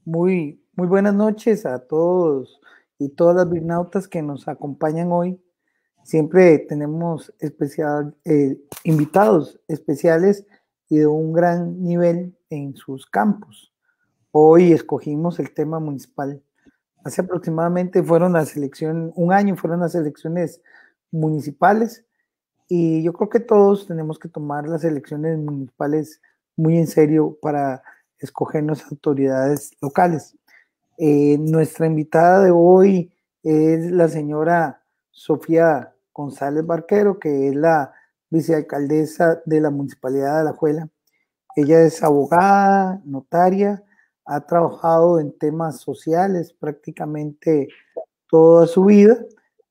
Muy buenas noches a todos y todas las birnautas que nos acompañan hoy. Siempre tenemos invitados especiales y de un gran nivel en sus campos. Hoy escogimos el tema municipal. Hace aproximadamente un año fueron las elecciones municipales y yo creo que todos tenemos que tomar las elecciones municipales muy en serio para escogernos autoridades locales. Nuestra invitada de hoy es la señora Sofía González Barquero, que es la vicealcaldesa de la Municipalidad de Alajuela. Ella es abogada, notaria, ha trabajado en temas sociales prácticamente toda su vida.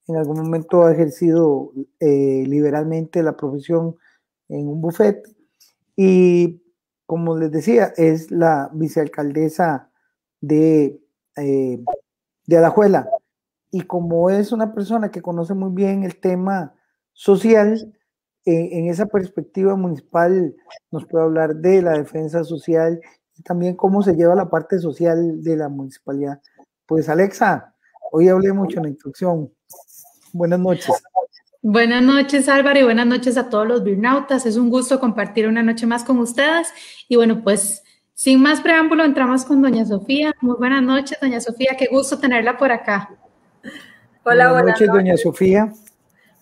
En algún momento ha ejercido liberalmente la profesión en un bufete y, como les decía, es la vicealcaldesa de, eh, de Alajuela. Y como es una persona que conoce muy bien el tema social, en esa perspectiva municipal nos puede hablar de la defensa social y también cómo se lleva la parte social de la municipalidad. Pues Alexa, hoy hablé mucho en la introducción. Buenas noches. Buenas noches, Álvaro, y buenas noches a todos los Birnautas. Es un gusto compartir una noche más con ustedes. Y bueno, pues sin más preámbulo, entramos con doña Sofía. Muy buenas noches, doña Sofía. Qué gusto tenerla por acá. Hola, buenas noches, doña Sofía.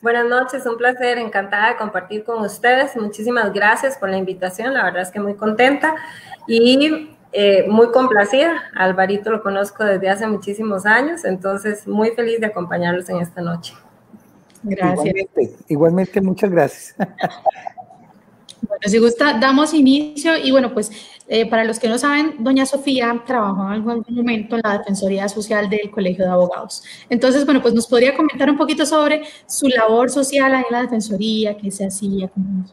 Buenas noches, un placer, encantada de compartir con ustedes. Muchísimas gracias por la invitación, la verdad es que muy contenta y muy complacida. A Alvarito lo conozco desde hace muchísimos años, entonces muy feliz de acompañarlos en esta noche. Gracias. Igualmente muchas gracias. Bueno, si gusta, damos inicio y bueno, pues para los que no saben, doña Sofía trabajó en algún momento en la Defensoría Social del Colegio de Abogados. Entonces, bueno, pues nos podría comentar un poquito sobre su labor social ahí en la Defensoría, qué se hacía,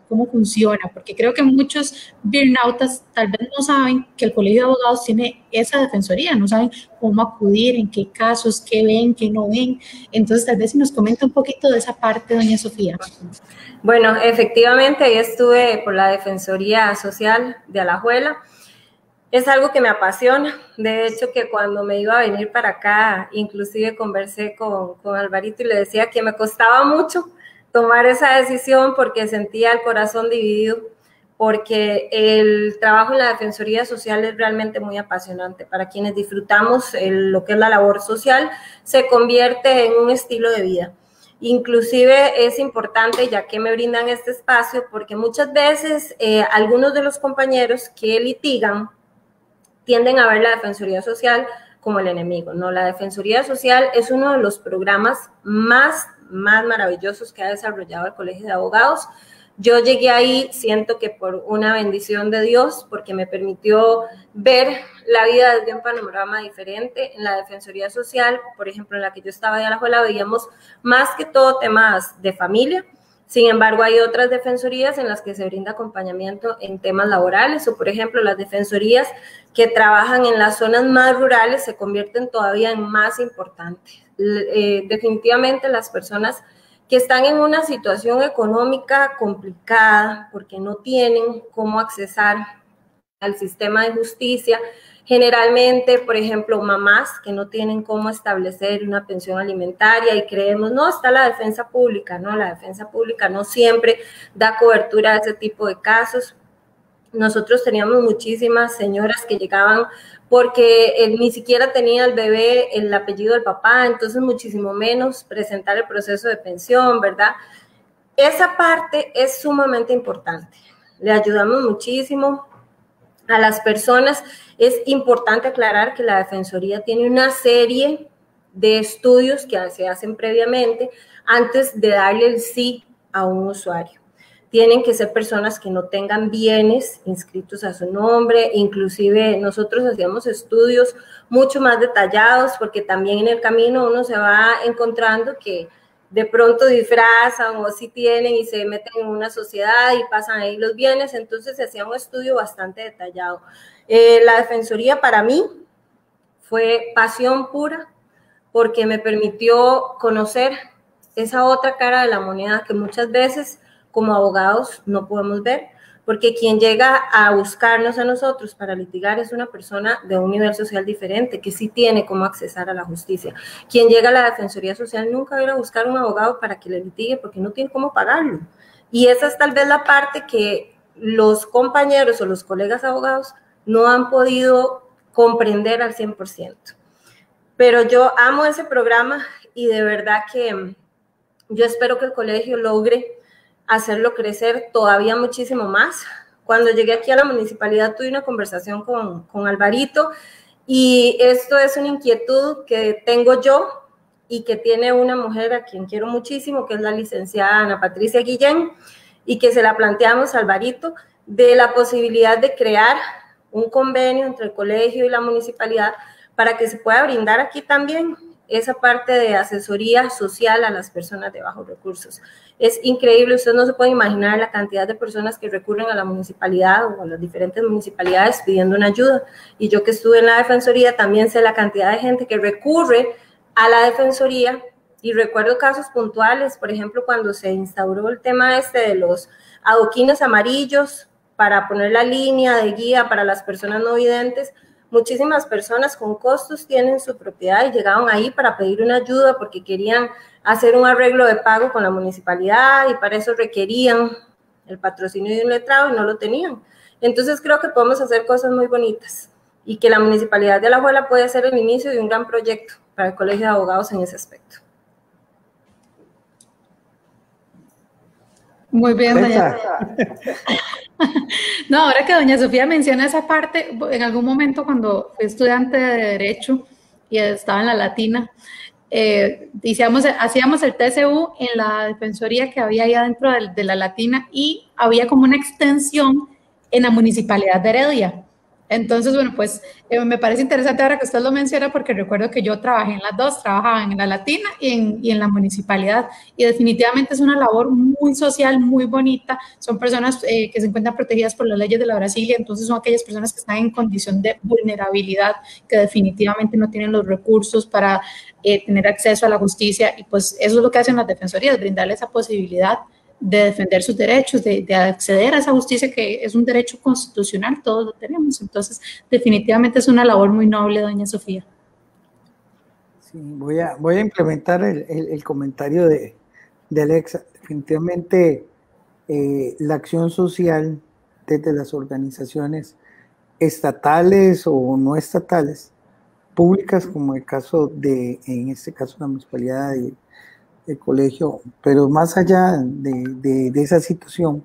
cómo funciona, porque creo que muchos birnautas tal vez no saben que el Colegio de Abogados tiene esa Defensoría, no saben cómo acudir, en qué casos, qué ven, qué no ven. Entonces, tal vez si nos comenta un poquito de esa parte, doña Sofía. Bueno, efectivamente, ahí estuve por la Defensoría Social de Alajuela. Es algo que me apasiona. De hecho, que cuando me iba a venir para acá, inclusive conversé con Alvarito y le decía que me costaba mucho tomar esa decisión porque sentía el corazón dividido, porque el trabajo en la Defensoría Social es realmente muy apasionante. Para quienes disfrutamos lo que es la labor social, se convierte en un estilo de vida. Inclusive es importante, ya que me brindan este espacio, porque muchas veces algunos de los compañeros que litigan tienden a ver la Defensoría Social como el enemigo, ¿no? La Defensoría Social es uno de los programas más maravillosos que ha desarrollado el Colegio de Abogados. Yo llegué ahí, siento que por una bendición de Dios, porque me permitió ver la vida desde un panorama diferente. En la Defensoría Social, por ejemplo, en la que yo estaba de Alajuela, veíamos más que todo temas de familia. Sin embargo, hay otras defensorías en las que se brinda acompañamiento en temas laborales, o por ejemplo, las defensorías que trabajan en las zonas más rurales se convierten todavía en más importantes. Definitivamente las personas que están en una situación económica complicada porque no tienen cómo accesar al sistema de justicia, generalmente, por ejemplo, mamás que no tienen cómo establecer una pensión alimentaria y creemos, no, está la defensa pública, no, la defensa pública no siempre da cobertura a ese tipo de casos. Nosotros teníamos muchísimas señoras que llegaban porque ni siquiera tenía el bebé el apellido del papá, entonces muchísimo menos presentar el proceso de pensión, ¿verdad? Esa parte es sumamente importante. Le ayudamos muchísimo a las personas. Es importante aclarar que la Defensoría tiene una serie de estudios que se hacen previamente antes de darle el sí a un usuario. Tienen que ser personas que no tengan bienes inscritos a su nombre, inclusive nosotros hacíamos estudios mucho más detallados porque también en el camino uno se va encontrando que de pronto disfrazan o sí tienen y se meten en una sociedad y pasan ahí los bienes, entonces se hacía un estudio bastante detallado. La Defensoría para mí fue pasión pura porque me permitió conocer esa otra cara de la moneda que muchas veces como abogados no podemos ver, porque quien llega a buscarnos a nosotros para litigar es una persona de un nivel social diferente, que sí tiene cómo accesar a la justicia. Quien llega a la Defensoría Social nunca va a ir a buscar un abogado para que le litigue, porque no tiene cómo pagarlo. Y esa es tal vez la parte que los compañeros o los colegas abogados no han podido comprender al 100%. Pero yo amo ese programa y de verdad que yo espero que el colegio logre hacerlo crecer todavía muchísimo más. Cuando llegué aquí a la municipalidad tuve una conversación con Alvarito y esto es una inquietud que tengo yo y que tiene una mujer a quien quiero muchísimo, que es la licenciada Ana Patricia Guillén, y que se la planteamos a Alvarito, de la posibilidad de crear un convenio entre el colegio y la municipalidad para que se pueda brindar aquí también esa parte de asesoría social a las personas de bajos recursos. Es increíble, usted no se puede imaginar la cantidad de personas que recurren a la municipalidad o a las diferentes municipalidades pidiendo una ayuda. Y yo que estuve en la Defensoría también sé la cantidad de gente que recurre a la Defensoría, y recuerdo casos puntuales, por ejemplo, cuando se instauró el tema de los adoquines amarillos para poner la línea de guía para las personas no videntes. Muchísimas personas con costos tienen su propiedad y llegaban ahí para pedir una ayuda porque querían hacer un arreglo de pago con la municipalidad y para eso requerían el patrocinio de un letrado y no lo tenían. Entonces creo que podemos hacer cosas muy bonitas y que la Municipalidad de Alajuela puede ser el inicio de un gran proyecto para el Colegio de Abogados en ese aspecto. Muy bien, doña Sofía. No, ahora que doña Sofía menciona esa parte, en algún momento cuando fui estudiante de Derecho y estaba en la Latina, hacíamos el TCU en la defensoría que había ahí adentro de la Latina y había como una extensión en la Municipalidad de Heredia. Entonces, bueno, pues me parece interesante ahora que usted lo menciona porque recuerdo que yo trabajé en las dos, trabajaba en la Latina y en la municipalidad y definitivamente es una labor muy social, muy bonita. Son personas que se encuentran protegidas por las leyes de la Brasilia, entonces son aquellas personas que están en condición de vulnerabilidad, que definitivamente no tienen los recursos para tener acceso a la justicia y pues eso es lo que hacen las defensorías, brindarle esa posibilidad de defender sus derechos, de acceder a esa justicia que es un derecho constitucional, todos lo tenemos. Entonces, definitivamente es una labor muy noble, doña Sofía. Sí, voy a implementar el comentario de Alexa. Definitivamente la acción social desde las organizaciones estatales o no estatales, públicas, como el caso en este caso, la municipalidad y el colegio, pero más allá de esa situación,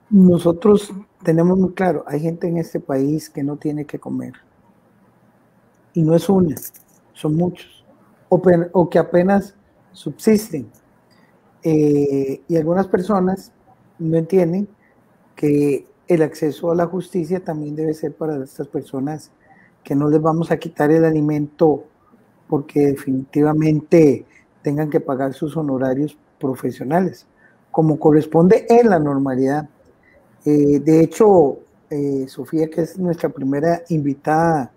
nosotros tenemos muy claro, hay gente en este país que no tiene que comer, y no es una, son muchos, o que apenas subsisten, y algunas personas no entienden que el acceso a la justicia también debe ser para estas personas, que no les vamos a quitar el alimento porque definitivamente tengan que pagar sus honorarios profesionales, como corresponde en la normalidad. De hecho, Sofía, que es nuestra primera invitada,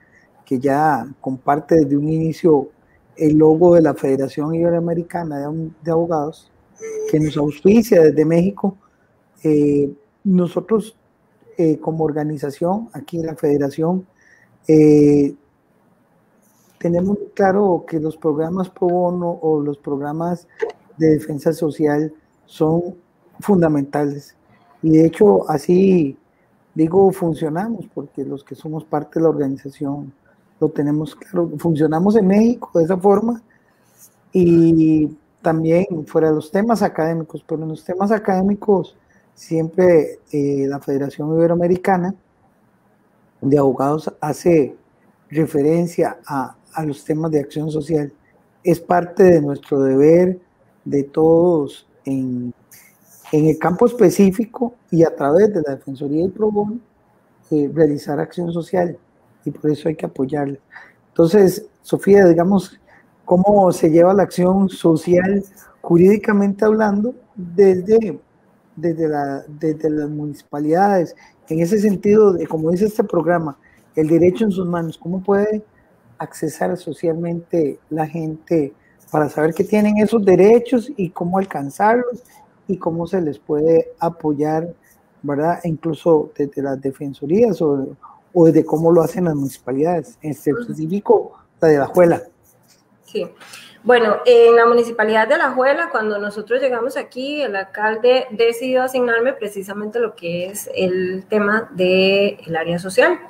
que ya comparte desde un inicio el logo de la Federación Iberoamericana de Abogados, que nos auspicia desde México, nosotros como organización, aquí en la Federación, tenemos muy claro que los programas pro bono o los programas de defensa social son fundamentales. Y de hecho, así digo, funcionamos, porque los que somos parte de la organización lo tenemos claro. Funcionamos en México de esa forma y también fuera de los temas académicos, pero en los temas académicos siempre la Federación Iberoamericana de Abogados hace referencia a los temas de acción social. Es parte de nuestro deber de todos en el campo específico y a través de la Defensoría y Pro Bono realizar acción social, y por eso hay que apoyarla. Entonces, Sofía, digamos, ¿cómo se lleva la acción social jurídicamente hablando desde las municipalidades? En ese sentido, como dice este programa, el derecho en sus manos, ¿cómo puede accesar socialmente la gente para saber que tienen esos derechos y cómo alcanzarlos y cómo se les puede apoyar ¿verdad? E incluso desde las defensorías o desde cómo lo hacen las municipalidades, en específico la de Alajuela. Sí. Bueno, en la Municipalidad de Alajuela, cuando nosotros llegamos aquí, el alcalde decidió asignarme precisamente lo que es el tema del área social.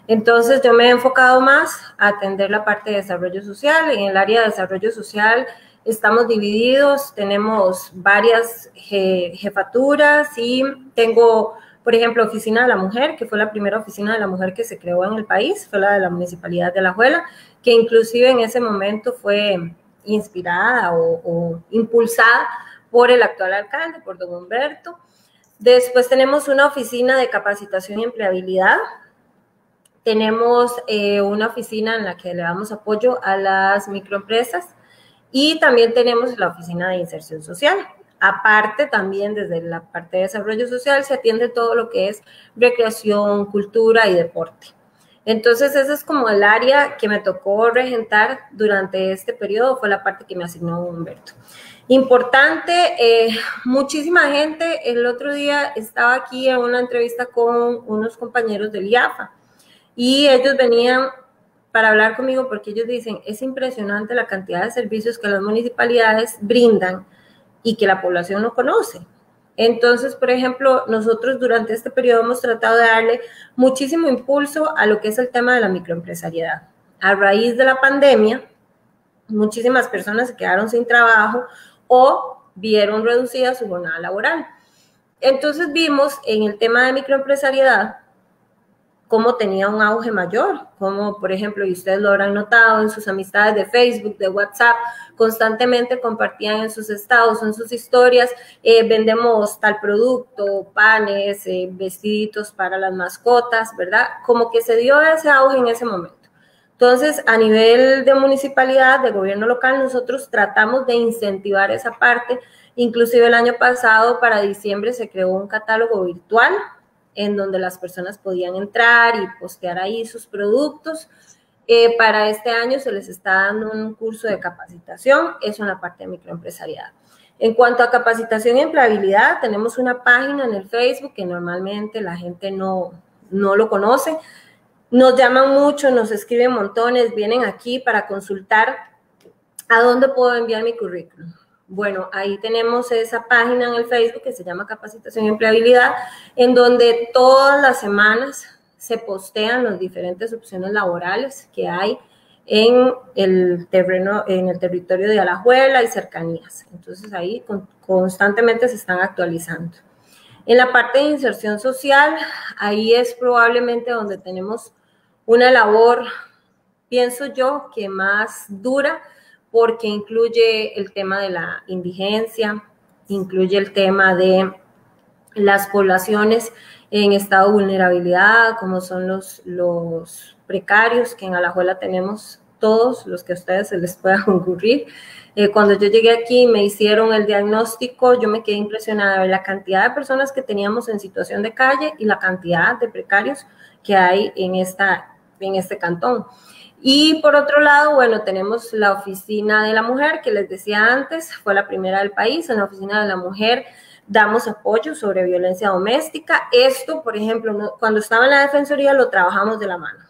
Entonces, yo me he enfocado más a atender la parte de desarrollo social. En el área de desarrollo social estamos divididos, tenemos varias jefaturas y tengo, por ejemplo, Oficina de la Mujer, que fue la primera oficina de la mujer que se creó en el país, fue la de la Municipalidad de Alajuela, que inclusive en ese momento fue inspirada o impulsada por el actual alcalde, por don Humberto. Después tenemos una oficina de capacitación y empleabilidad. Tenemos una oficina en la que le damos apoyo a las microempresas y también tenemos la oficina de inserción social. Aparte, también desde la parte de desarrollo social se atiende todo lo que es recreación, cultura y deporte. Entonces, ese es como el área que me tocó regentar durante este periodo, fue la parte que me asignó Humberto. Importante, muchísima gente, el otro día estaba aquí en una entrevista con unos compañeros del IAFA y ellos venían para hablar conmigo porque ellos dicen, es impresionante la cantidad de servicios que las municipalidades brindan y que la población no conoce. Entonces, por ejemplo, nosotros durante este periodo hemos tratado de darle muchísimo impulso a lo que es el tema de la microempresariedad. A raíz de la pandemia, muchísimas personas se quedaron sin trabajo o vieron reducida su jornada laboral. Entonces vimos en el tema de microempresariedad cómo tenía un auge mayor, como por ejemplo, y ustedes lo habrán notado en sus amistades de Facebook, de WhatsApp, constantemente compartían en sus estados, en sus historias, vendemos tal producto, panes, vestiditos para las mascotas, ¿verdad? Como que se dio ese auge en ese momento. Entonces, a nivel de municipalidad, de gobierno local, nosotros tratamos de incentivar esa parte. Inclusive el año pasado, para diciembre, se creó un catálogo virtual en donde las personas podían entrar y postear ahí sus productos. Para este año se les está dando un curso de capacitación, eso en la parte de microempresariedad. En cuanto a capacitación y empleabilidad, tenemos una página en el Facebook que normalmente la gente no lo conoce. Nos llaman mucho, nos escriben montones, vienen aquí para consultar a dónde puedo enviar mi currículum. Bueno, ahí tenemos esa página en el Facebook que se llama Capacitación y Empleabilidad, en donde todas las semanas se postean las diferentes opciones laborales que hay en el terreno, en el territorio de Alajuela y cercanías. Entonces ahí constantemente se están actualizando. En la parte de inserción social, ahí es probablemente donde tenemos una labor, pienso yo, que más dura, porque incluye el tema de la indigencia, incluye el tema de las poblaciones en estado de vulnerabilidad, como son los precarios, que en Alajuela tenemos todos los que a ustedes se les pueda ocurrir. Cuando yo llegué aquí me hicieron el diagnóstico, yo me quedé impresionada de la cantidad de personas que teníamos en situación de calle y la cantidad de precarios que hay en este cantón. Y por otro lado, bueno, tenemos la Oficina de la Mujer, que les decía antes, fue la primera del país. En la Oficina de la Mujer damos apoyo sobre violencia doméstica. Esto, por ejemplo, cuando estaba en la Defensoría lo trabajamos de la mano.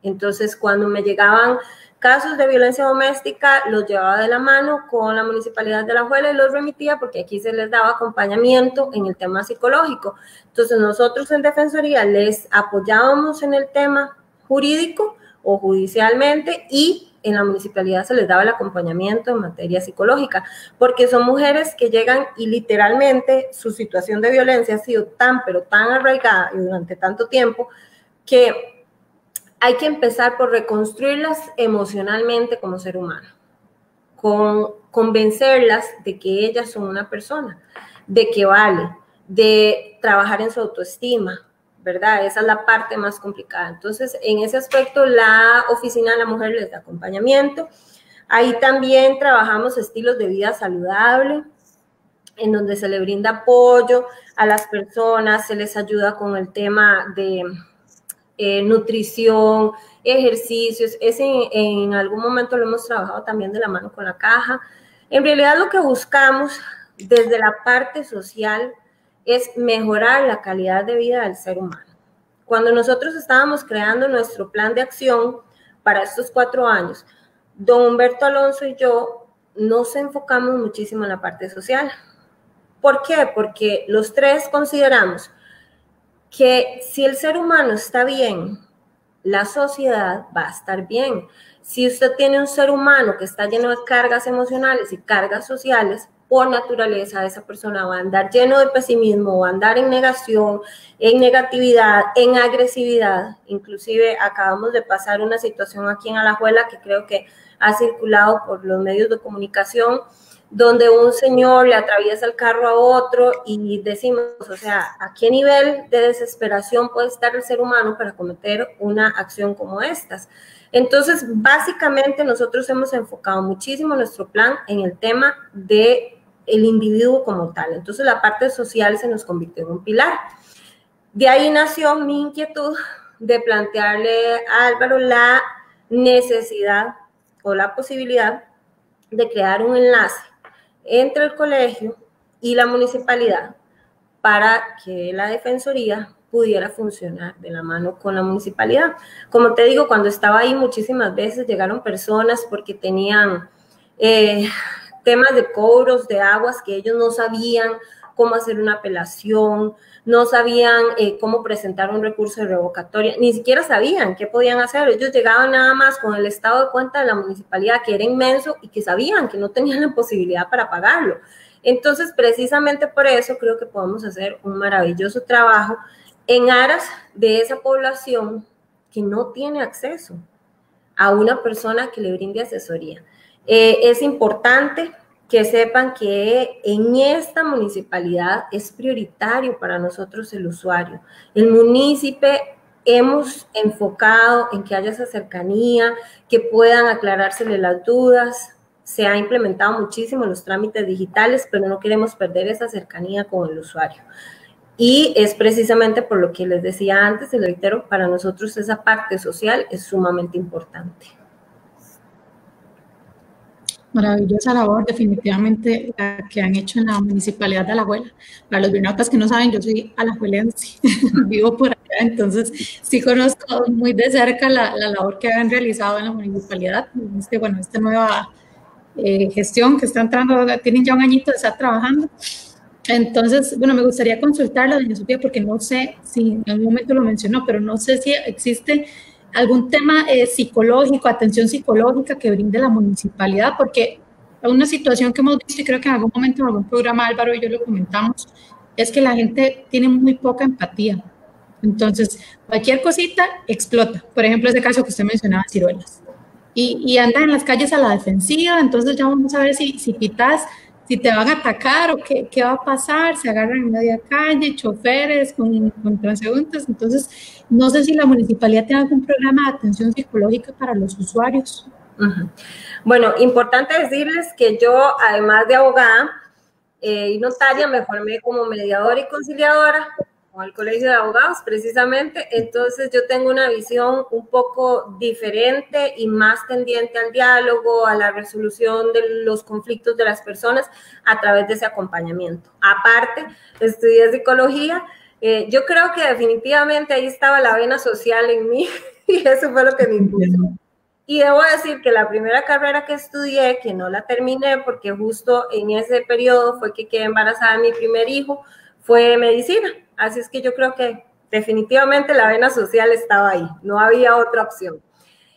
Entonces, cuando me llegaban casos de violencia doméstica, los llevaba de la mano con la Municipalidad de Alajuela y los remitía porque aquí se les daba acompañamiento en el tema psicológico. Entonces, nosotros en Defensoría les apoyábamos en el tema jurídico o judicialmente, y en la municipalidad se les daba el acompañamiento en materia psicológica, porque son mujeres que llegan y literalmente su situación de violencia ha sido tan, pero tan arraigada y durante tanto tiempo que hay que empezar por reconstruirlas emocionalmente como ser humano, convencerlas de que ellas son una persona, de que vale, de trabajar en su autoestima, ¿verdad? Esa es la parte más complicada. Entonces, en ese aspecto, la Oficina de la Mujer les da acompañamiento. Ahí también trabajamos estilos de vida saludable, en donde se le brinda apoyo a las personas, se les ayuda con el tema de nutrición, ejercicios. En algún momento lo hemos trabajado también de la mano con la caja. En realidad, lo que buscamos desde la parte social es mejorar la calidad de vida del ser humano. Cuando nosotros estábamos creando nuestro plan de acción para estos 4 años, don Humberto Alonso y yo nos enfocamos muchísimo en la parte social. ¿Por qué? Porque los tres consideramos que si el ser humano está bien, la sociedad va a estar bien. Si usted tiene un ser humano que está lleno de cargas emocionales y cargas sociales, por naturaleza esa persona va a andar lleno de pesimismo, va a andar en negación, en negatividad, en agresividad. Inclusive acabamos de pasar una situación aquí en Alajuela que creo que ha circulado por los medios de comunicación, donde un señor le atraviesa el carro a otro y decimos, o sea, ¿a qué nivel de desesperación puede estar el ser humano para cometer una acción como estas? Entonces, básicamente nosotros hemos enfocado muchísimo nuestro plan en el tema del individuo como tal. Entonces, la parte social se nos convirtió en un pilar. De ahí nació mi inquietud de plantearle a Álvaro la necesidad o la posibilidad de crear un enlace entre el colegio y la municipalidad para que la defensoría pudiera funcionar de la mano con la municipalidad. Como te digo, cuando estaba ahí muchísimas veces llegaron personas porque tenían temas de cobros de aguas que ellos no sabían cómo hacer una apelación, no sabían cómo presentar un recurso de revocatoria, ni siquiera sabían qué podían hacer. Ellos llegaban nada más con el estado de cuenta de la municipalidad, que era inmenso y que sabían que no tenían la posibilidad para pagarlo. Entonces, precisamente por eso creo que podemos hacer un maravilloso trabajo en aras de esa población que no tiene acceso a una persona que le brinde asesoría. Es importante que sepan que en esta municipalidad es prioritario para nosotros el usuario. El municipio hemos enfocado en que haya esa cercanía, que puedan aclarársele las dudas. Se ha implementado muchísimo los trámites digitales, pero no queremos perder esa cercanía con el usuario. Y es precisamente por lo que les decía antes, y lo reitero, para nosotros esa parte social es sumamente importante. Maravillosa labor, definitivamente, la que han hecho en la Municipalidad de Alajuela. Para los bienautas que no saben, yo soy alajuelense, vivo por acá, entonces sí conozco muy de cerca la labor que han realizado en la municipalidad. Bueno, esta nueva gestión que está entrando, tienen ya un añito de estar trabajando. Entonces, bueno, me gustaría consultarla, doña Sofía, porque no sé si en algún momento lo mencionó, pero no sé si existe algún tema psicológico, atención psicológica que brinde la municipalidad, porque una situación que hemos visto, y creo que en algún momento en algún programa Álvaro y yo lo comentamos, es que la gente tiene muy poca empatía. Entonces, cualquier cosita explota. Por ejemplo, ese caso que usted mencionaba, Ciruelas. Y anda en las calles a la defensiva, entonces ya vamos a ver si pitas, si te van a atacar o qué va a pasar, se agarran en media calle, choferes con transeúntes. Entonces, no sé si la municipalidad tiene algún programa de atención psicológica para los usuarios. Bueno, importante decirles que yo, además de abogada y notaria, me formé como mediadora y conciliadora con el Colegio de Abogados, precisamente. Entonces, yo tengo una visión un poco diferente y más tendiente al diálogo, a la resolución de los conflictos de las personas a través de ese acompañamiento. Aparte, estudié psicología. Yo creo que definitivamente ahí estaba la vena social en mí y eso fue lo que me impulsó. Y debo decir que la primera carrera que estudié, que no la terminé porque justo en ese periodo fue que quedé embarazada de mi primer hijo, fue medicina. Así es que yo creo que definitivamente la vena social estaba ahí, no había otra opción.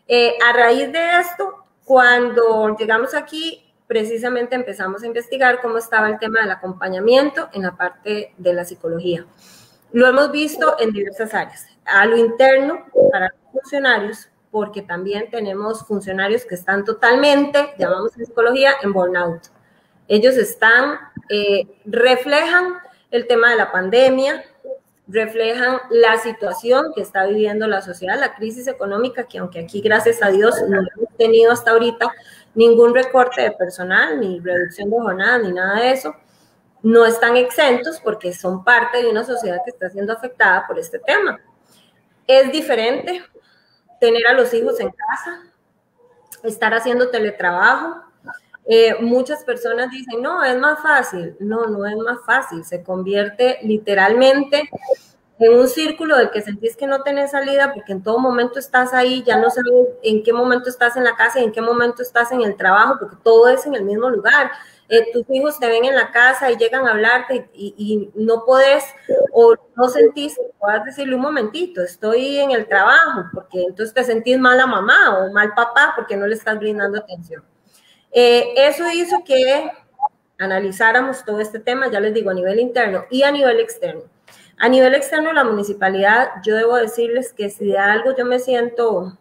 A raíz de esto, cuando llegamos aquí, precisamente empezamos a investigar cómo estaba el tema del acompañamiento en la parte de la psicología. Lo hemos visto en diversas áreas, a lo interno para los funcionarios, porque también tenemos funcionarios que están totalmente, llamamos en psicología, en burnout. Ellos reflejan el tema de la pandemia, reflejan la situación que está viviendo la sociedad, la crisis económica, que aunque aquí, gracias a Dios, no hemos tenido hasta ahorita ningún recorte de personal, ni reducción de jornada, ni nada de eso, no están exentos porque son parte de una sociedad que está siendo afectada por este tema. Es diferente tener a los hijos en casa, estar haciendo teletrabajo, Muchas personas dicen, no, es más fácil. No, no es más fácil. Se convierte literalmente en un círculo del que sentís que no tenés salida porque en todo momento estás ahí, ya no sabes en qué momento estás en la casa y en qué momento estás en el trabajo, porque todo es en el mismo lugar. Tus hijos te ven en la casa y llegan a hablarte y no podés o no sentís que puedas decirle un momentito, estoy en el trabajo, porque entonces te sentís mala mamá o mal papá porque no le estás brindando atención. Eso hizo que analizáramos todo este tema, ya les digo, a nivel interno y a nivel externo. A nivel externo, la municipalidad, yo debo decirles que si de algo yo me siento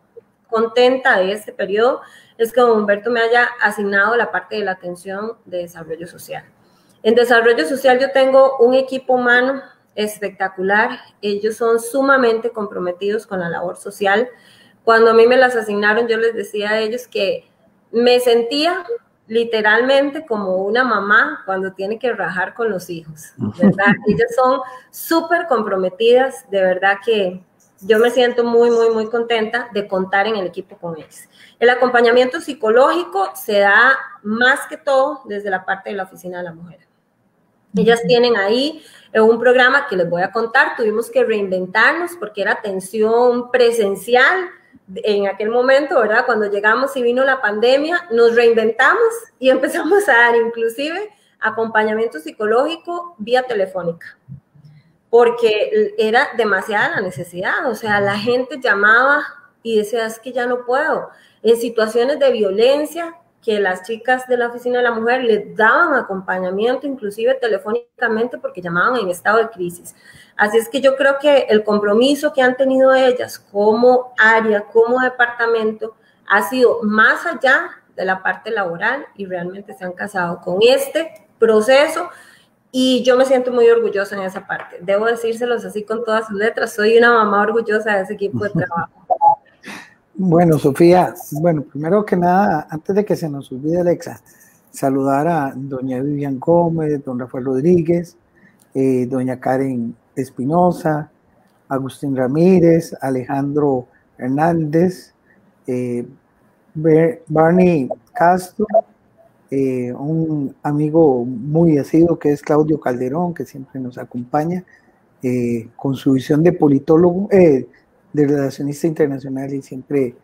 contenta de este periodo, es que don Humberto me haya asignado la parte de la atención de desarrollo social. En desarrollo social yo tengo un equipo humano espectacular, ellos son sumamente comprometidos con la labor social. Cuando a mí me las asignaron, yo les decía a ellos que me sentía literalmente como una mamá cuando tiene que rajar con los hijos, ¿verdad? Ellas son súper comprometidas, de verdad que yo me siento muy, muy, muy contenta de contar en el equipo con ellas. El acompañamiento psicológico se da más que todo desde la parte de la Oficina de la Mujer. Ellas tienen ahí un programa que les voy a contar, tuvimos que reinventarnos porque era atención presencial, en aquel momento, ¿verdad? Cuando llegamos y vino la pandemia, nos reinventamos y empezamos a dar inclusive acompañamiento psicológico vía telefónica, porque era demasiada la necesidad, o sea, la gente llamaba y decía, es que ya no puedo, en situaciones de violencia, que las chicas de la Oficina de la Mujer les daban acompañamiento, inclusive telefónicamente, porque llamaban en estado de crisis. Así es que yo creo que el compromiso que han tenido ellas como área, como departamento, ha sido más allá de la parte laboral y realmente se han casado con este proceso y yo me siento muy orgullosa en esa parte. Debo decírselos así con todas sus letras, soy una mamá orgullosa de ese equipo de trabajo. Bueno, Sofía, bueno, primero que nada, antes de que se nos olvide, Alexa, saludar a doña Vivian Gómez, don Rafael Rodríguez, doña Karen Espinosa, Agustín Ramírez, Alejandro Hernández, Barney Castro, un amigo muy asiduo que es Claudio Calderón, que siempre nos acompaña con su visión de politólogo, de relacionista internacional y siempre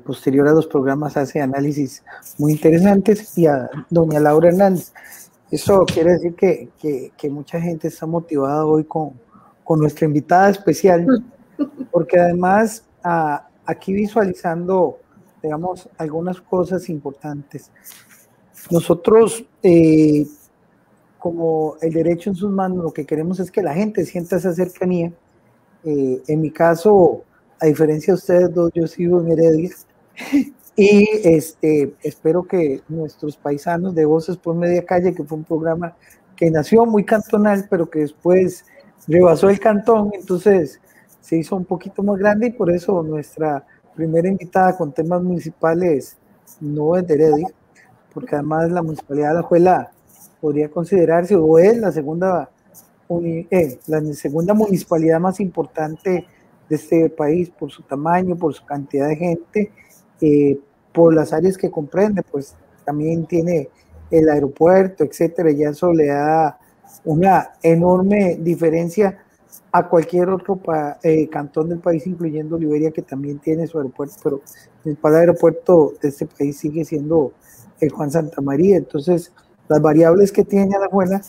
posterior a los programas hace análisis muy interesantes, y a doña Laura Hernández. Eso quiere decir que mucha gente está motivada hoy con nuestra invitada especial, porque además aquí visualizando, digamos, algunas cosas importantes. Nosotros, como el derecho en sus manos, lo que queremos es que la gente sienta esa cercanía. En mi caso, a diferencia de ustedes dos, yo sigo en Heredia y espero que nuestros paisanos de Voces por Media Calle, que fue un programa que nació muy cantonal, pero que después rebasó el cantón, entonces se hizo un poquito más grande, y por eso nuestra primera invitada con temas municipales no es de Heredia, porque además la Municipalidad de Alajuela podría considerarse, o es la segunda municipalidad más importante de este país por su tamaño, por su cantidad de gente, por las áreas que comprende, pues también tiene el aeropuerto, etcétera, y eso le da una enorme diferencia a cualquier otro cantón del país, incluyendo Liberia, que también tiene su aeropuerto, pero el principal aeropuerto de este país sigue siendo el Juan Santamaría. Entonces, las variables que tiene Alajuela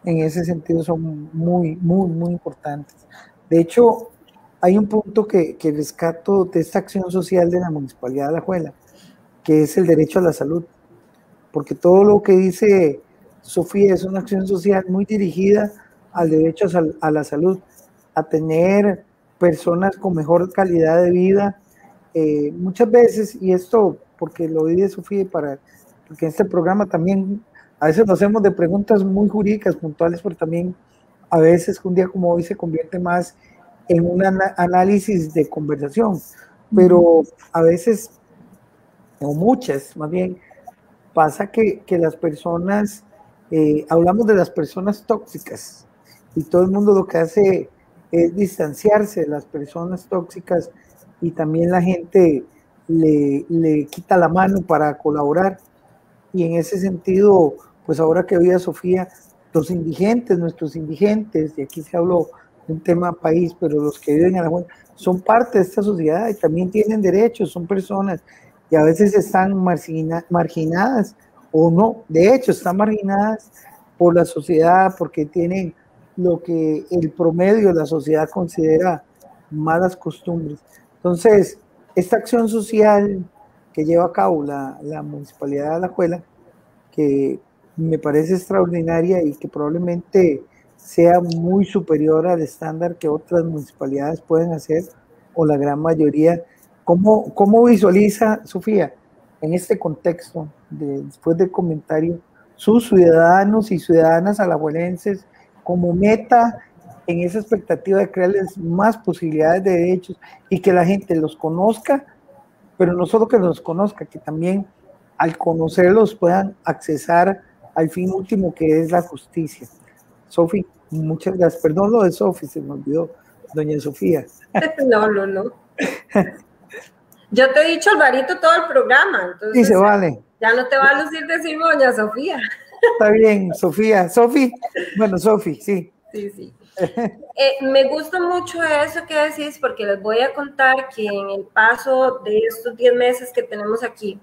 en ese sentido son muy, muy, muy importantes. De hecho, hay un punto que rescato de esta acción social de la Municipalidad de Alajuela, que es el derecho a la salud, porque todo lo que dice Sofía es una acción social muy dirigida al derecho a la salud, a tener personas con mejor calidad de vida. Muchas veces, y esto porque lo di de Sofía, porque en este programa también a veces nos hacemos de preguntas muy jurídicas, puntuales, pero también a veces un día como hoy se convierte más en un análisis de conversación, pero a veces, o muchas más bien, pasa que las personas, hablamos de las personas tóxicas, y todo el mundo lo que hace es distanciarse de las personas tóxicas, y también la gente le quita la mano para colaborar. y en ese sentido, pues ahora que oía Sofía, los indigentes, nuestros indigentes, y aquí se habló de un tema país, pero los que viven en Alajuela son parte de esta sociedad y también tienen derechos, son personas, y a veces están marginadas o no, de hecho están marginadas por la sociedad porque tienen lo que el promedio de la sociedad considera malas costumbres. Entonces, esta acción social que lleva a cabo la Municipalidad de Alajuela, que me parece extraordinaria y que probablemente sea muy superior al estándar que otras municipalidades pueden hacer, o la gran mayoría. ¿Cómo visualiza, Sofía, en este contexto, después del comentario, sus ciudadanos y ciudadanas alajuelenses como meta en esa expectativa de crearles más posibilidades de derechos y que la gente los conozca, pero no solo que los conozca, que también al conocerlos puedan accesar al fin último que es la justicia? Sofi, muchas gracias. Perdón lo de Sofi, se me olvidó, doña Sofía. No. Yo te he dicho Alvarito todo el programa, entonces sí, se vale. Ya no te va a lucir decirme doña Sofía. Está bien, Sofía. Sofi, bueno, Sofi, sí. Sí. Me gusta mucho eso que decís, porque les voy a contar que en el paso de estos 10 meses que tenemos aquí,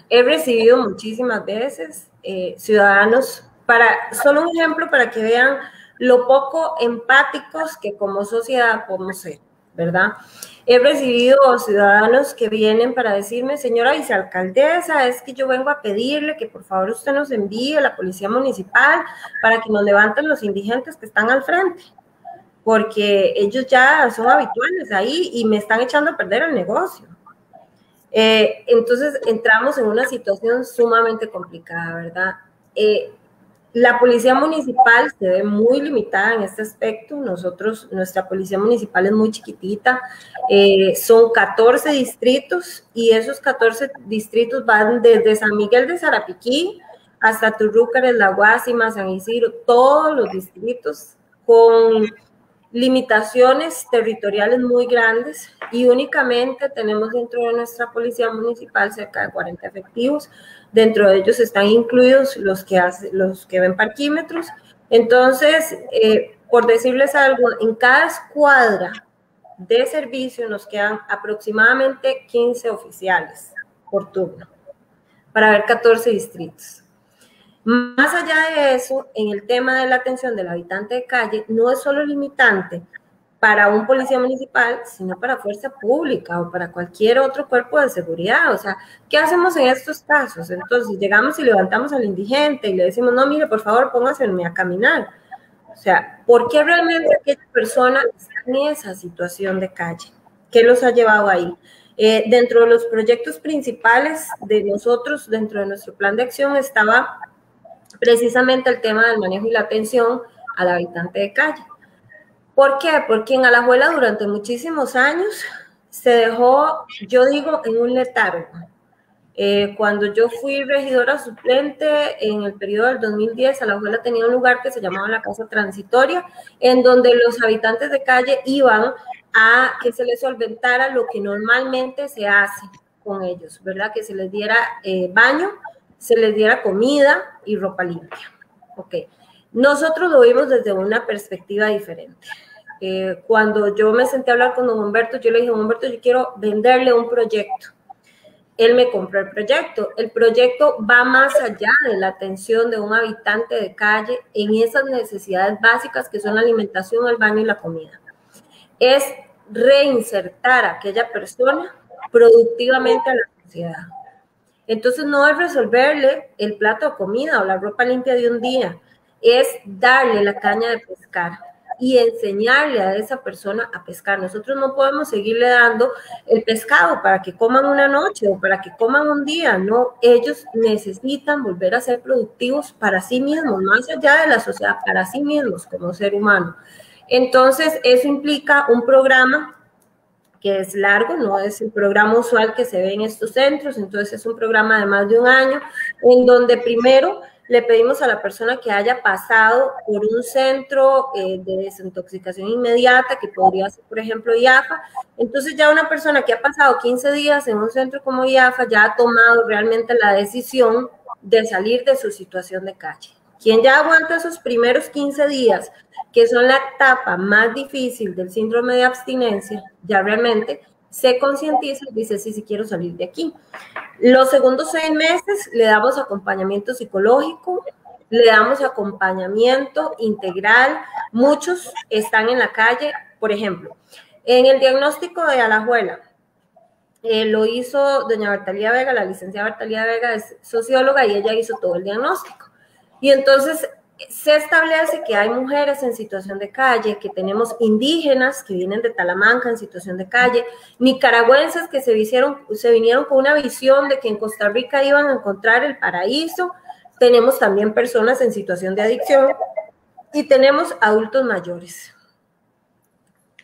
he recibido muchísimas veces ciudadanos, solo un ejemplo para que vean lo poco empáticos que como sociedad podemos ser, ¿verdad? He recibido ciudadanos que vienen para decirme, señora vicealcaldesa, es que yo vengo a pedirle que por favor usted nos envíe a la policía municipal para que nos levanten los indigentes que están al frente, porque ellos ya son habituales ahí y me están echando a perder el negocio. Entonces entramos en una situación sumamente complicada, ¿verdad? La policía municipal se ve muy limitada en este aspecto. Nuestra policía municipal es muy chiquitita, son 14 distritos y esos 14 distritos van desde San Miguel de Sarapiquí hasta Turrúcares, La Guásima, San Isidro, todos los distritos con limitaciones territoriales muy grandes y únicamente tenemos dentro de nuestra policía municipal cerca de 40 efectivos. Dentro de ellos están incluidos los que ven parquímetros. Entonces, por decirles algo, en cada escuadra de servicio nos quedan aproximadamente 15 oficiales por turno para ver 14 distritos. Más allá de eso, en el tema de la atención del habitante de calle, no es solo limitante para un policía municipal, sino para fuerza pública o para cualquier otro cuerpo de seguridad. O sea, ¿qué hacemos en estos casos? Entonces, llegamos y levantamos al indigente y le decimos, no, mire, por favor, póngase a caminar. O sea, ¿por qué realmente aquella persona está en esa situación de calle? ¿Qué los ha llevado ahí? Dentro de los proyectos principales de nosotros, dentro de nuestro plan de acción, estaba precisamente el tema del manejo y la atención al habitante de calle. ¿Por qué? Porque en Alajuela durante muchísimos años se dejó, yo digo, en un letargo. Cuando yo fui regidora suplente en el periodo del 2010, Alajuela tenía un lugar que se llamaba la Casa Transitoria, en donde los habitantes de calle iban a que se les solventara lo que normalmente se hace con ellos, ¿verdad? Que se les diera baño, se les diera comida y ropa limpia. Ok. Nosotros lo vimos desde una perspectiva diferente. Cuando yo me senté a hablar con don Humberto, yo le dije, don Humberto, yo quiero venderle un proyecto. Él me compró el proyecto. El proyecto va más allá de la atención de un habitante de calle en esas necesidades básicas que son la alimentación, el baño y la comida. Es reinsertar a aquella persona productivamente a la sociedad. Entonces no es resolverle el plato de comida o la ropa limpia de un día, es darle la caña de pescar y enseñarle a esa persona a pescar. Nosotros no podemos seguirle dando el pescado para que coman una noche o para que coman un día, no, ellos necesitan volver a ser productivos para sí mismos, más allá de la sociedad, para sí mismos como ser humano. Entonces eso implica un programa que es largo, no es el programa usual que se ve en estos centros, entonces es un programa de más de un año, en donde primero le pedimos a la persona que haya pasado por un centro de desintoxicación inmediata, que podría ser, por ejemplo, IAFA. Entonces ya una persona que ha pasado 15 días en un centro como IAFA ya ha tomado realmente la decisión de salir de su situación de calle. Quien ya aguanta esos primeros 15 días, que son la etapa más difícil del síndrome de abstinencia, ya realmente se concientiza y dice, sí, sí quiero salir de aquí. Los segundos 6 meses le damos acompañamiento psicológico, le damos acompañamiento integral. Muchos están en la calle, por ejemplo, en el diagnóstico de Alajuela, lo hizo doña Bertalía Vega, la licenciada Bertalía Vega es socióloga y ella hizo todo el diagnóstico. Y entonces se establece que hay mujeres en situación de calle, que tenemos indígenas que vienen de Talamanca en situación de calle, nicaragüenses que se vinieron con una visión de que en Costa Rica iban a encontrar el paraíso, tenemos también personas en situación de adicción y tenemos adultos mayores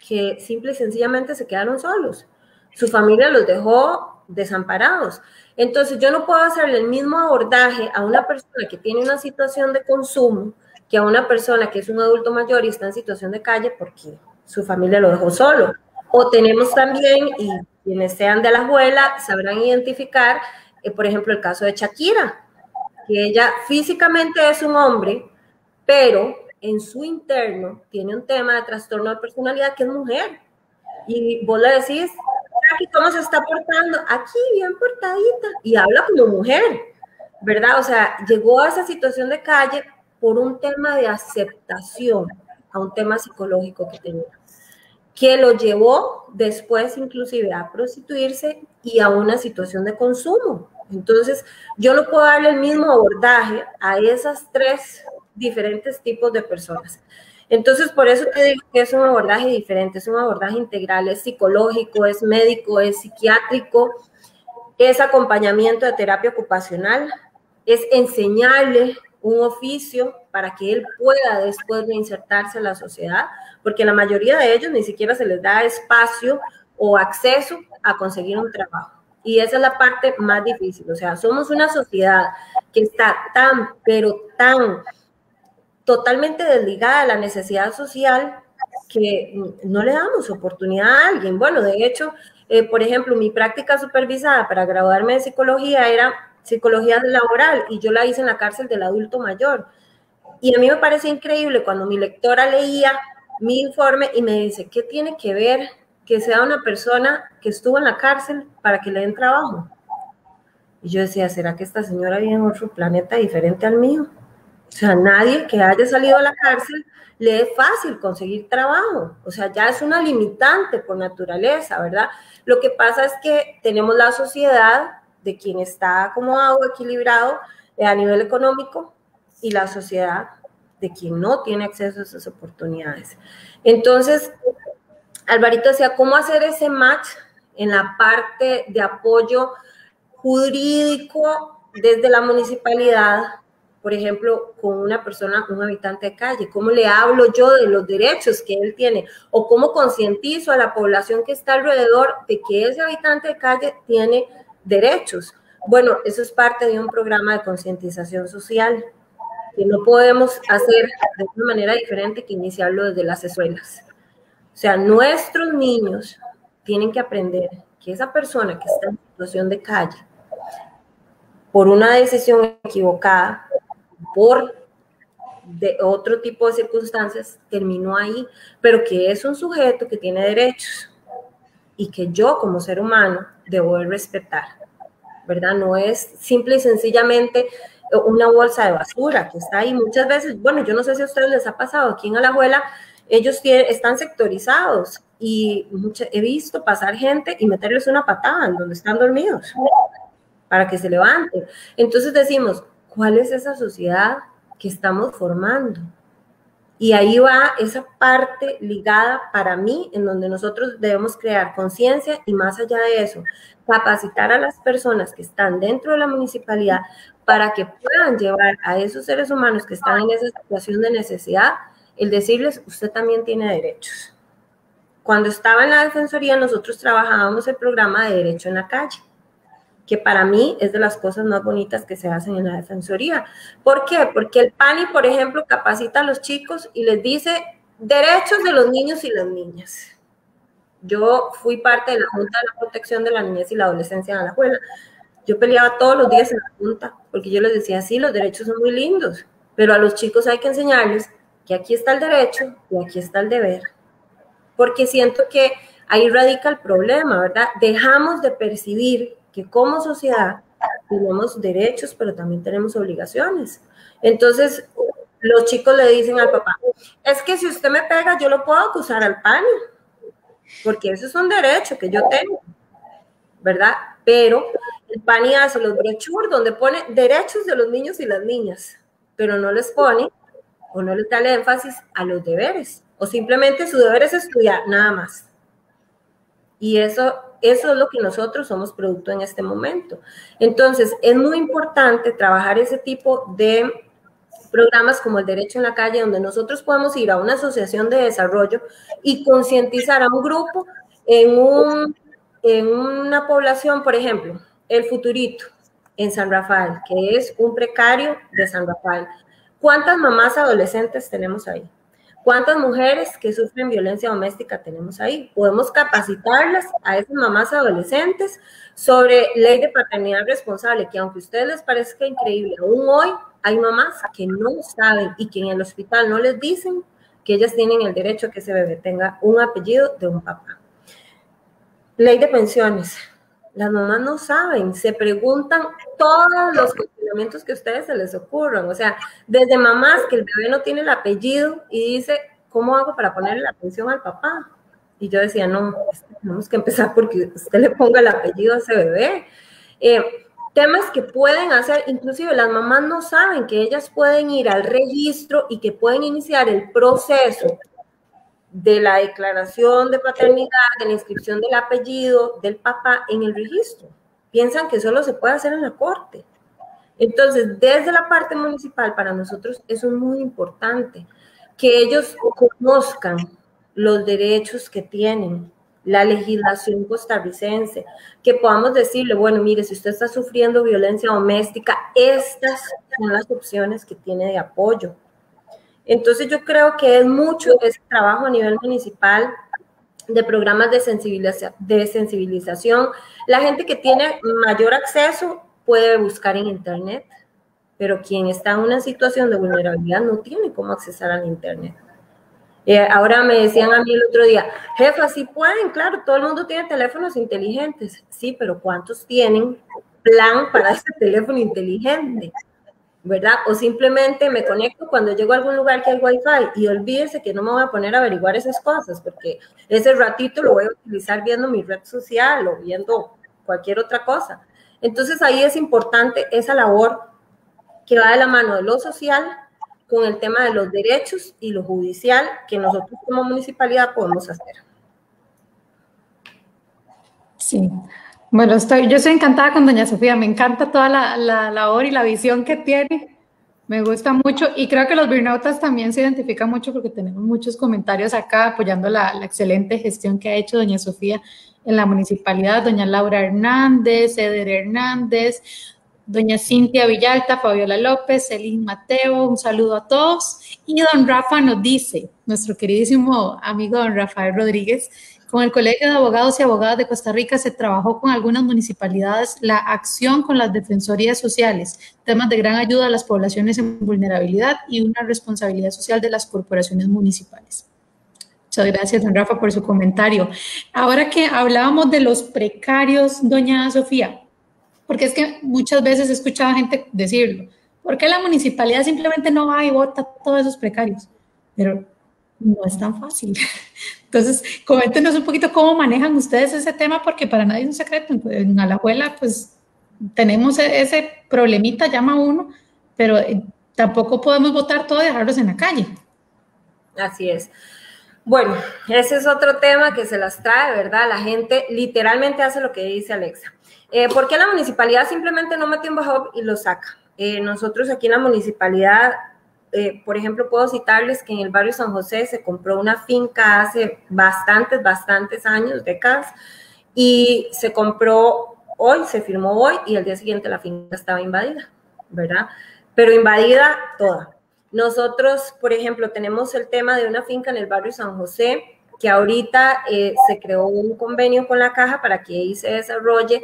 que simple y sencillamente se quedaron solos. Su familia los dejó desamparados. Entonces yo no puedo hacerle el mismo abordaje a una persona que tiene una situación de consumo que a una persona que es un adulto mayor y está en situación de calle porque su familia lo dejó solo. O tenemos también, y quienes sean de Alajuela sabrán identificar, por ejemplo, el caso de Shakira, que ella físicamente es un hombre, pero en su interno tiene un tema de trastorno de personalidad que es mujer. Y vos le decís, ¿cómo se está portando? Aquí, bien portadita. Y habla como mujer, ¿verdad? O sea, llegó a esa situación de calle por un tema de aceptación, a un tema psicológico que tenía, que lo llevó después inclusive a prostituirse y a una situación de consumo. Entonces, yo no puedo darle el mismo abordaje a esas 3 diferentes tipos de personas. Entonces, por eso te digo que es un abordaje diferente, es un abordaje integral, es psicológico, es médico, es psiquiátrico, es acompañamiento de terapia ocupacional, es enseñarle un oficio para que él pueda después reinsertarse en la sociedad, porque la mayoría de ellos ni siquiera se les da espacio o acceso a conseguir un trabajo. Y esa es la parte más difícil. O sea, somos una sociedad que está tan, pero tan totalmente desligada de la necesidad social que no le damos oportunidad a alguien. Bueno, de hecho, por ejemplo, mi práctica supervisada para graduarme de psicología era psicología laboral y yo la hice en la cárcel del adulto mayor. Y a mí me parece increíble cuando mi lectora leía mi informe y me dice, ¿qué tiene que ver que sea una persona que estuvo en la cárcel para que le den trabajo? Y yo decía, ¿será que esta señora vive en otro planeta diferente al mío? O sea, nadie que haya salido de la cárcel le es fácil conseguir trabajo. O sea, ya es una limitante por naturaleza, ¿verdad? Lo que pasa es que tenemos la sociedad de quien está acomodado, equilibrado a nivel económico y la sociedad de quien no tiene acceso a esas oportunidades. Entonces, Alvarito decía, ¿cómo hacer ese match en la parte de apoyo jurídico desde la municipalidad? Por ejemplo, con una persona, un habitante de calle, ¿cómo le hablo yo de los derechos que él tiene? O cómo concientizo a la población que está alrededor de que ese habitante de calle tiene derechos. Bueno, eso es parte de un programa de concientización social que no podemos hacer de una manera diferente que iniciarlo desde las escuelas. O sea, nuestros niños tienen que aprender que esa persona que está en situación de calle, por una decisión equivocada, por de otro tipo de circunstancias, terminó ahí, pero que es un sujeto que tiene derechos y que yo como ser humano debo de respetar, ¿verdad? No es simple y sencillamente una bolsa de basura que está ahí. Muchas veces, bueno, yo no sé si a ustedes les ha pasado, aquí en Alajuela ellos están sectorizados y he visto pasar gente y meterles una patada en donde están dormidos para que se levanten. Entonces decimos, ¿cuál es esa sociedad que estamos formando? Y ahí va esa parte ligada para mí, en donde nosotros debemos crear conciencia y más allá de eso, capacitar a las personas que están dentro de la municipalidad para que puedan llevar a esos seres humanos que están en esa situación de necesidad, el decirles, usted también tiene derechos. Cuando estaba en la Defensoría, nosotros trabajábamos el programa de Derecho en la Calle. que para mí es de las cosas más bonitas que se hacen en la Defensoría. ¿Por qué? Porque el PANI, por ejemplo, capacita a los chicos y les dice derechos de los niños y las niñas. Yo fui parte de la Junta de la Protección de la Niñez y la Adolescencia en Alajuela. Yo peleaba todos los días en la Junta, porque yo les decía, sí, los derechos son muy lindos, pero a los chicos hay que enseñarles que aquí está el derecho y aquí está el deber. Porque siento que ahí radica el problema, ¿verdad? Dejamos de percibir que como sociedad tenemos derechos, pero también tenemos obligaciones. Entonces, los chicos le dicen al papá, es que si usted me pega, yo lo puedo acusar al PANI, porque eso es un derecho que yo tengo, ¿verdad? Pero el PANI hace los brochures donde pone derechos de los niños y las niñas, pero no les pone o no les da el énfasis a los deberes, o simplemente su deber es estudiar, nada más. Y eso es lo que nosotros somos producto en este momento. Entonces, es muy importante trabajar ese tipo de programas como el Derecho en la Calle, donde nosotros podemos ir a una asociación de desarrollo y concientizar a un grupo en una población, por ejemplo, El Futurito, en San Rafael, que es un precario de San Rafael. ¿Cuántas mamás adolescentes tenemos ahí? ¿Cuántas mujeres que sufren violencia doméstica tenemos ahí? Podemos capacitarlas a esas mamás adolescentes sobre ley de paternidad responsable, que aunque a ustedes les parezca increíble, aún hoy hay mamás que no saben y que en el hospital no les dicen que ellas tienen el derecho a que ese bebé tenga un apellido de un papá. Ley de pensiones. Las mamás no saben, se preguntan todos los cuestionamientos que a ustedes se les ocurran. O sea, desde mamás que el bebé no tiene el apellido y dice, ¿cómo hago para ponerle la pensión al papá? Y yo decía, no, tenemos que empezar porque usted le ponga el apellido a ese bebé. Temas que pueden hacer, inclusive las mamás no saben que ellas pueden ir al registro y que pueden iniciar el proceso de la declaración de paternidad, de la inscripción del apellido del papá en el registro. Piensan que solo se puede hacer en la corte. Entonces, desde la parte municipal, para nosotros eso es muy importante, que ellos conozcan los derechos que tienen, la legislación costarricense, que podamos decirle, bueno, mire, si usted está sufriendo violencia doméstica, estas son las opciones que tiene de apoyo. Entonces yo creo que es mucho ese trabajo a nivel municipal de programas de sensibilización. La gente que tiene mayor acceso puede buscar en internet, pero quien está en una situación de vulnerabilidad no tiene cómo accesar al internet. Ahora me decían a mí el otro día, jefa, sí pueden, claro, todo el mundo tiene teléfonos inteligentes. Sí, pero ¿cuántos tienen plan para ese teléfono inteligente? ¿Verdad? O simplemente me conecto cuando llego a algún lugar que hay Wi-Fi y olvídese que no me voy a poner a averiguar esas cosas, porque ese ratito lo voy a utilizar viendo mi red social o viendo cualquier otra cosa. Entonces ahí es importante esa labor que va de la mano de lo social con el tema de los derechos y lo judicial que nosotros como municipalidad podemos hacer. Sí. Bueno, yo estoy encantada con doña Sofía, me encanta toda la labor y la visión que tiene, me gusta mucho y creo que los Birnautas también se identifican mucho porque tenemos muchos comentarios acá apoyando la excelente gestión que ha hecho doña Sofía en la municipalidad, doña Laura Hernández, Eder Hernández, doña Cintia Villalta, Fabiola López, Elin Mateo, un saludo a todos. Y don Rafa nos dice, nuestro queridísimo amigo don Rafael Rodríguez, con el Colegio de Abogados y Abogadas de Costa Rica se trabajó con algunas municipalidades la acción con las defensorías sociales, temas de gran ayuda a las poblaciones en vulnerabilidad y una responsabilidad social de las corporaciones municipales. Muchas gracias, don Rafa, por su comentario. Ahora que hablábamos de los precarios, doña Sofía, porque es que muchas veces he escuchado a gente decirlo, ¿por qué la municipalidad simplemente no va y vota a todos esos precarios? Pero no es tan fácil. Entonces, coméntenos un poquito cómo manejan ustedes ese tema, porque para nadie es un secreto. En Alajuela, pues, tenemos ese problemita, llama uno, pero tampoco podemos votar todo y dejarlos en la calle. Así es. Bueno, ese es otro tema que se las trae, ¿verdad? La gente literalmente hace lo que dice Alexa. ¿Por qué la municipalidad simplemente no mete un bajo y lo saca? Nosotros aquí en la municipalidad, por ejemplo, puedo citarles que en el barrio San José se compró una finca hace bastantes años, décadas, y se compró hoy, se firmó hoy y al día siguiente la finca estaba invadida, ¿verdad? Pero invadida toda. Nosotros, por ejemplo, tenemos el tema de una finca en el barrio San José, que ahorita se creó un convenio con la caja para que ahí se desarrolle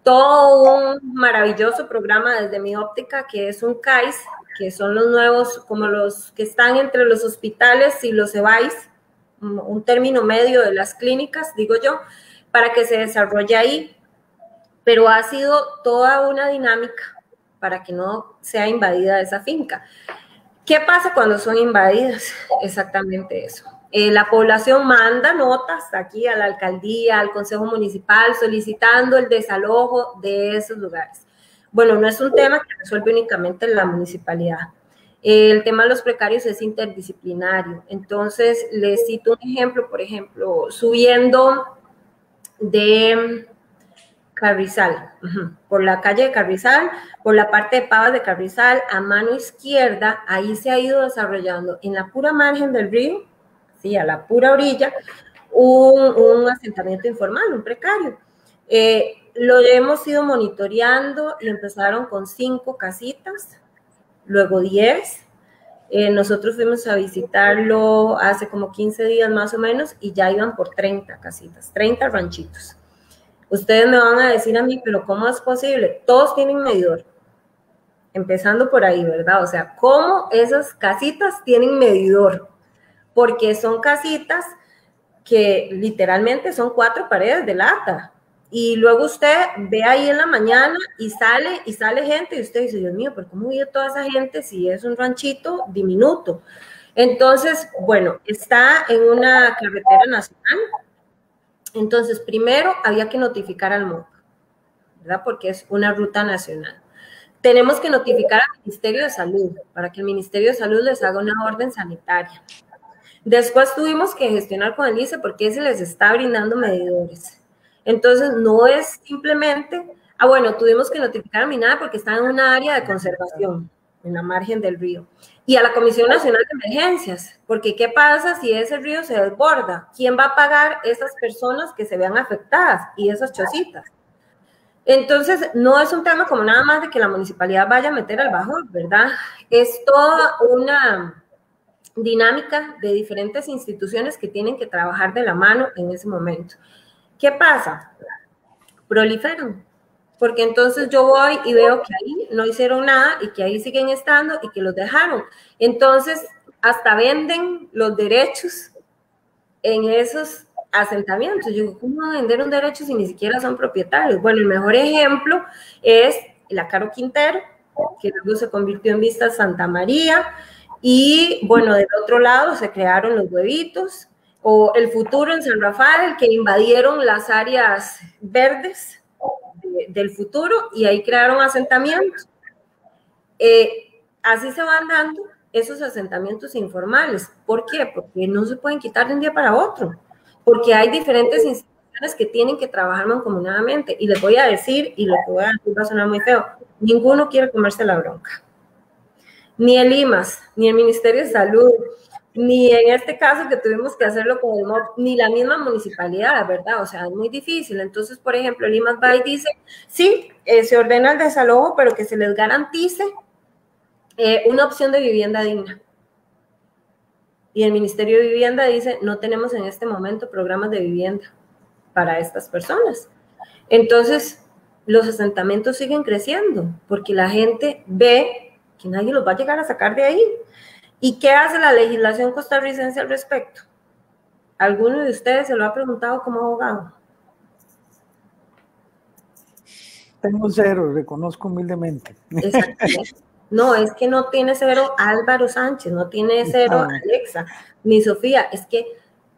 todo un maravilloso programa desde mi óptica, que es un CAIS, que son los nuevos, como los que están entre los hospitales y los EVAIS, un término medio de las clínicas, digo yo, para que se desarrolle ahí. Pero ha sido toda una dinámica para que no sea invadida esa finca. ¿Qué pasa cuando son invadidas? Exactamente eso. La población manda notas aquí a la alcaldía, al consejo municipal, solicitando el desalojo de esos lugares. Bueno, no es un tema que resuelve únicamente la municipalidad. El tema de los precarios es interdisciplinario. Entonces, les cito un ejemplo, por ejemplo, subiendo de Carrizal, por la calle de Carrizal, por la parte de Pavas de Carrizal, a mano izquierda, ahí se ha ido desarrollando en la pura margen del río, sí, a la pura orilla, un asentamiento informal, un precario. Lo hemos ido monitoreando y empezaron con 5 casitas, luego 10. Nosotros fuimos a visitarlo hace como 15 días más o menos y ya iban por 30 casitas, 30 ranchitos. Ustedes me van a decir a mí, pero ¿cómo es posible? Todos tienen medidor. Empezando por ahí, ¿verdad? O sea, ¿cómo esas casitas tienen medidor? Porque son casitas que literalmente son 4 paredes de lata. Y luego usted ve ahí en la mañana y sale gente y usted dice, Dios mío, ¿pero cómo vive toda esa gente si es un ranchito diminuto? Entonces, bueno, está en una carretera nacional. Entonces, primero había que notificar al MOP, ¿verdad? Porque es una ruta nacional. Tenemos que notificar al Ministerio de Salud para que el Ministerio de Salud les haga una orden sanitaria. Después tuvimos que gestionar con el ICE porque se les está brindando medidores. Entonces, no es simplemente, bueno, tuvimos que notificar a MINADE porque está en una área de conservación, en la margen del río. Y a la Comisión Nacional de Emergencias, porque ¿qué pasa si ese río se desborda? ¿Quién va a pagar esas personas que se vean afectadas y esas chocitas? Entonces, no es un tema como nada más de que la municipalidad vaya a meter al bajón, ¿verdad? Es toda una dinámica de diferentes instituciones que tienen que trabajar de la mano en ese momento. ¿Qué pasa? Proliferan. Porque entonces yo voy y veo que ahí no hicieron nada y que ahí siguen estando y que los dejaron. Entonces, hasta venden los derechos en esos asentamientos. Yo digo, ¿cómo van a vender un derecho si ni siquiera son propietarios? Bueno, el mejor ejemplo es la Caro Quintero, que luego se convirtió en Vista Santa María, y bueno, del otro lado se crearon los Huevitos, o el Futuro en San Rafael, que invadieron las áreas verdes del Futuro y ahí crearon asentamientos. Así se van dando esos asentamientos informales. ¿Por qué? Porque no se pueden quitar de un día para otro, porque hay diferentes instituciones que tienen que trabajar mancomunadamente. Y les voy a decir, y lo que voy a decir va a sonar muy feo, ninguno quiere comerse la bronca. Ni el IMAS, ni el Ministerio de Salud, ni en este caso que tuvimos que hacerlo con el MOP, ni la misma municipalidad, ¿verdad? O sea, es muy difícil. Entonces, por ejemplo, el IMAS va y dice, sí, se ordena el desalojo, pero que se les garantice una opción de vivienda digna. Y el Ministerio de Vivienda dice, no tenemos en este momento programas de vivienda para estas personas. Entonces, los asentamientos siguen creciendo, porque la gente ve que nadie los va a llegar a sacar de ahí. ¿Y qué hace la legislación costarricense al respecto? ¿Alguno de ustedes se lo ha preguntado como abogado? Tengo 0, reconozco humildemente. Exactamente. No, es que no tiene 0 Álvaro Sánchez, no tiene 0 Alexa, ni Sofía, es que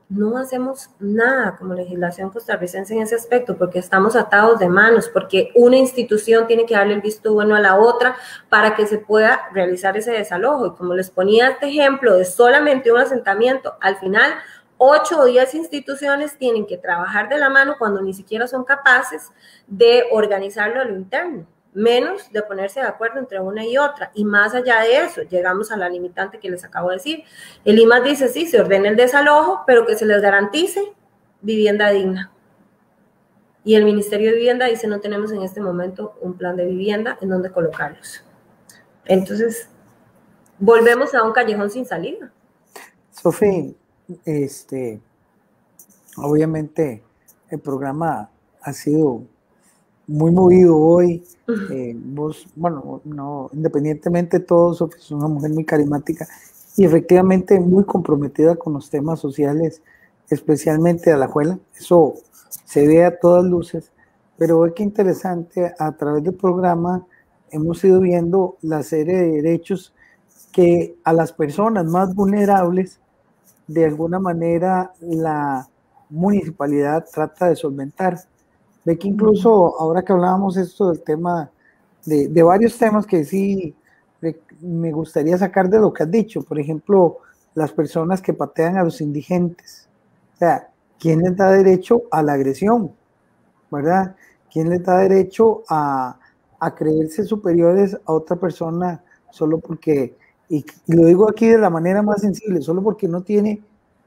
no hacemos nada como legislación costarricense en ese aspecto, porque estamos atados de manos, porque una institución tiene que darle el visto bueno a la otra para que se pueda realizar ese desalojo. Y como les ponía este ejemplo de solamente un asentamiento, al final 8 o 10 instituciones tienen que trabajar de la mano cuando ni siquiera son capaces de organizarlo a lo interno, menos de ponerse de acuerdo entre una y otra. Y más allá de eso, llegamos a la limitante que les acabo de decir. El IMAS dice, sí, se ordena el desalojo, pero que se les garantice vivienda digna. Y el Ministerio de Vivienda dice, no tenemos en este momento un plan de vivienda en donde colocarlos. Entonces, volvemos a un callejón sin salida. Sofi, obviamente el programa ha sido muy movido hoy. Vos, bueno, no, independientemente de todo, Sofi es una mujer muy carismática y efectivamente muy comprometida con los temas sociales, especialmente de Alajuela. Eso se ve a todas luces, pero ve que interesante, a través del programa hemos ido viendo la serie de derechos que a las personas más vulnerables, de alguna manera, la municipalidad trata de solventar. Ve que incluso ahora que hablábamos esto del tema, de varios temas que sí me gustaría sacar de lo que has dicho, por ejemplo, las personas que patean a los indigentes. O sea, ¿quién les da derecho a la agresión? ¿Verdad? ¿Quién les da derecho a creerse superiores a otra persona solo porque, y lo digo aquí de la manera más sensible, solo porque no tiene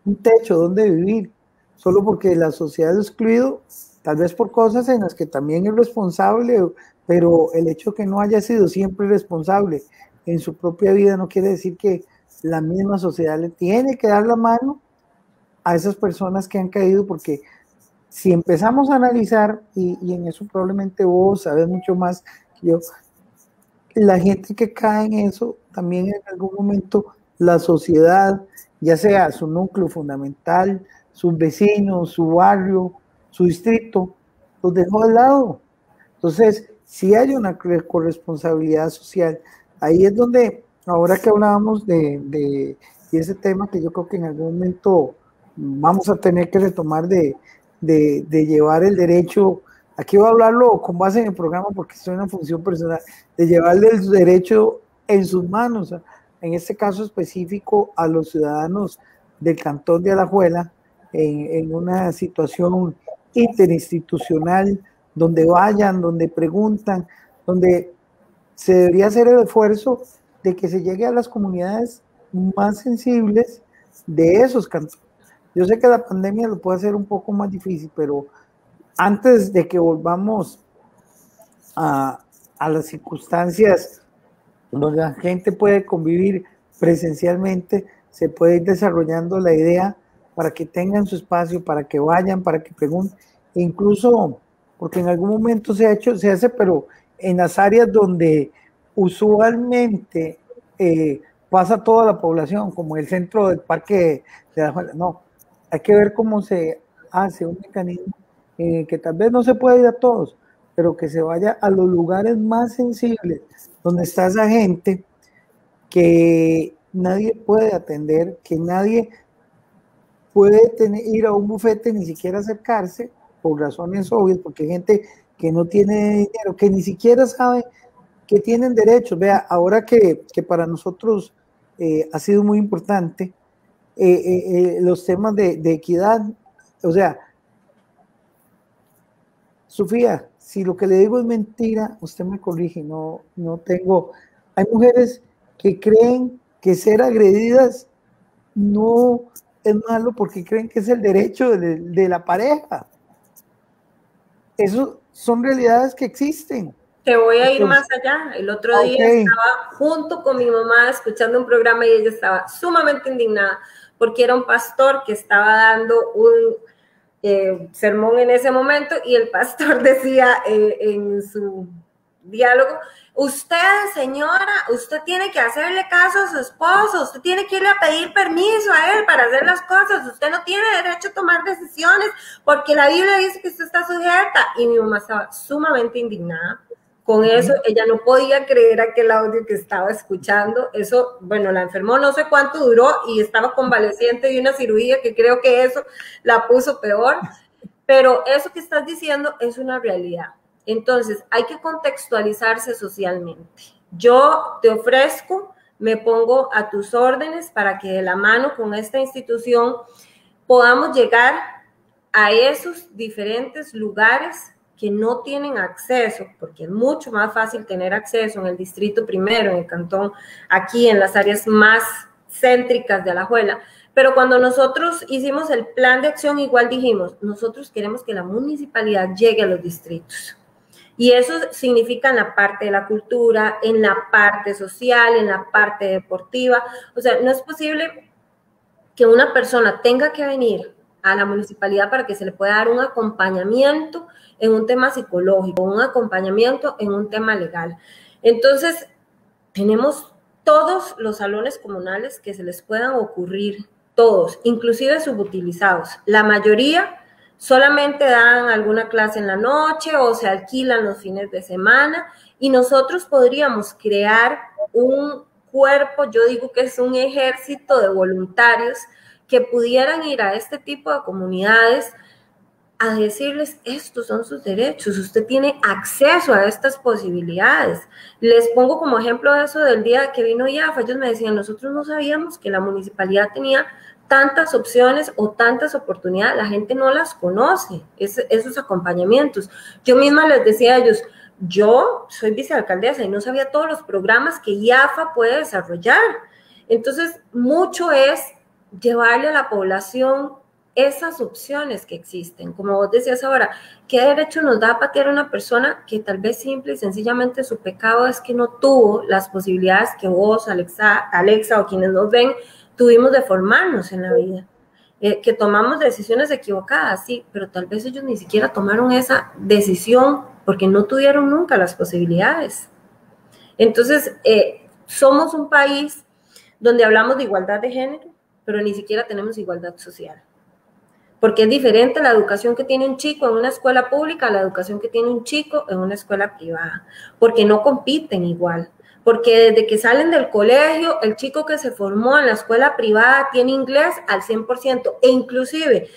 un techo donde vivir, solo porque la sociedad lo ha excluido, tal vez por cosas en las que también es responsable, pero el hecho de que no haya sido siempre responsable en su propia vida no quiere decir que la misma sociedad le tiene que dar la mano a esas personas que han caído, porque si empezamos a analizar, y en eso probablemente vos sabes mucho más que yo, la gente que cae en eso, también en algún momento la sociedad, ya sea su núcleo fundamental, sus vecinos, su barrio, su distrito, los dejó de lado. Entonces, si hay una corresponsabilidad social, ahí es donde, ahora que hablábamos de ese tema que yo creo que en algún momento vamos a tener que retomar de llevar el derecho, aquí voy a hablarlo con base en el programa porque estoy en una función personal, de llevarle el derecho en sus manos, en este caso específico a los ciudadanos del cantón de Alajuela, en una situación interinstitucional, donde vayan, donde preguntan, donde se debería hacer el esfuerzo de que se llegue a las comunidades más sensibles de esos cantones. Yo sé que la pandemia lo puede hacer un poco más difícil, pero antes de que volvamos a las circunstancias donde la gente puede convivir presencialmente, se puede ir desarrollando la idea para que tengan su espacio, para que vayan, para que pregunten, e incluso, porque en algún momento se hace, pero en las áreas donde usualmente pasa toda la población, como el centro del parque de la Juela, no, hay que ver cómo se hace un mecanismo que tal vez no se pueda ir a todos, pero que se vaya a los lugares más sensibles, donde está esa gente que nadie puede atender, que nadie puede ir a un bufete, ni siquiera acercarse, por razones obvias, porque hay gente que no tiene dinero, que ni siquiera sabe que tienen derechos. Vea, ahora que para nosotros ha sido muy importante los temas de equidad, o sea, Sofía, si lo que le digo es mentira, usted me corrige, no tengo, hay mujeres que creen que ser agredidas no es malo porque creen que es el derecho de la pareja. Eso son realidades que existen. Te voy a ir más allá. El otro día estaba junto con mi mamá escuchando un programa y ella estaba sumamente indignada porque era un pastor que estaba dando un sermón en ese momento y el pastor decía en su diálogo: usted, señora, usted tiene que hacerle caso a su esposo, usted tiene que irle a pedir permiso a él para hacer las cosas, usted no tiene derecho a tomar decisiones porque la Biblia dice que usted está sujeta. Y mi mamá estaba sumamente indignada con eso. Ella no podía creer aquel audio que estaba escuchando. Eso, bueno, la enfermó, no sé cuánto duró y estaba convaleciente de una cirugía que creo que eso la puso peor, pero eso que estás diciendo es una realidad. Entonces, hay que contextualizarse socialmente. Yo te ofrezco, me pongo a tus órdenes para que de la mano con esta institución podamos llegar a esos diferentes lugares que no tienen acceso, porque es mucho más fácil tener acceso en el distrito primero, en el cantón, aquí en las áreas más céntricas de Alajuela, Pero cuando nosotros hicimos el plan de acción, igual dijimos, nosotros queremos que la municipalidad llegue a los distritos. Y eso significa en la parte de la cultura, en la parte social, en la parte deportiva. O sea, no es posible que una persona tenga que venir a la municipalidad para que se le pueda dar un acompañamiento en un tema psicológico, un acompañamiento en un tema legal. Entonces, tenemos todos los salones comunales que se les puedan ocurrir, todos, inclusive subutilizados. La mayoría solamente dan alguna clase en la noche o se alquilan los fines de semana y nosotros podríamos crear un cuerpo, yo digo que es un ejército de voluntarios que pudieran ir a este tipo de comunidades a decirles, estos son sus derechos, usted tiene acceso a estas posibilidades. Les pongo como ejemplo eso del día que vino IAFA, ellos me decían, nosotros no sabíamos que la municipalidad tenía tantas opciones o tantas oportunidades, la gente no las conoce, esos acompañamientos. Yo misma les decía a ellos, yo soy vicealcaldesa y no sabía todos los programas que IAFA puede desarrollar. Entonces, mucho es llevarle a la población esas opciones que existen. Como vos decías ahora, ¿qué derecho nos da a patear a una persona que tal vez simple y sencillamente su pecado es que no tuvo las posibilidades que vos, Alexa o quienes nos ven, tuvimos de formarnos en la vida? Que tomamos decisiones equivocadas, sí, pero tal vez ellos ni siquiera tomaron esa decisión porque no tuvieron nunca las posibilidades. Entonces, somos un país donde hablamos de igualdad de género, pero ni siquiera tenemos igualdad social. Porque es diferente la educación que tiene un chico en una escuela pública a la educación que tiene un chico en una escuela privada, porque no compiten igual, porque desde que salen del colegio, el chico que se formó en la escuela privada tiene inglés al 100%, e inclusive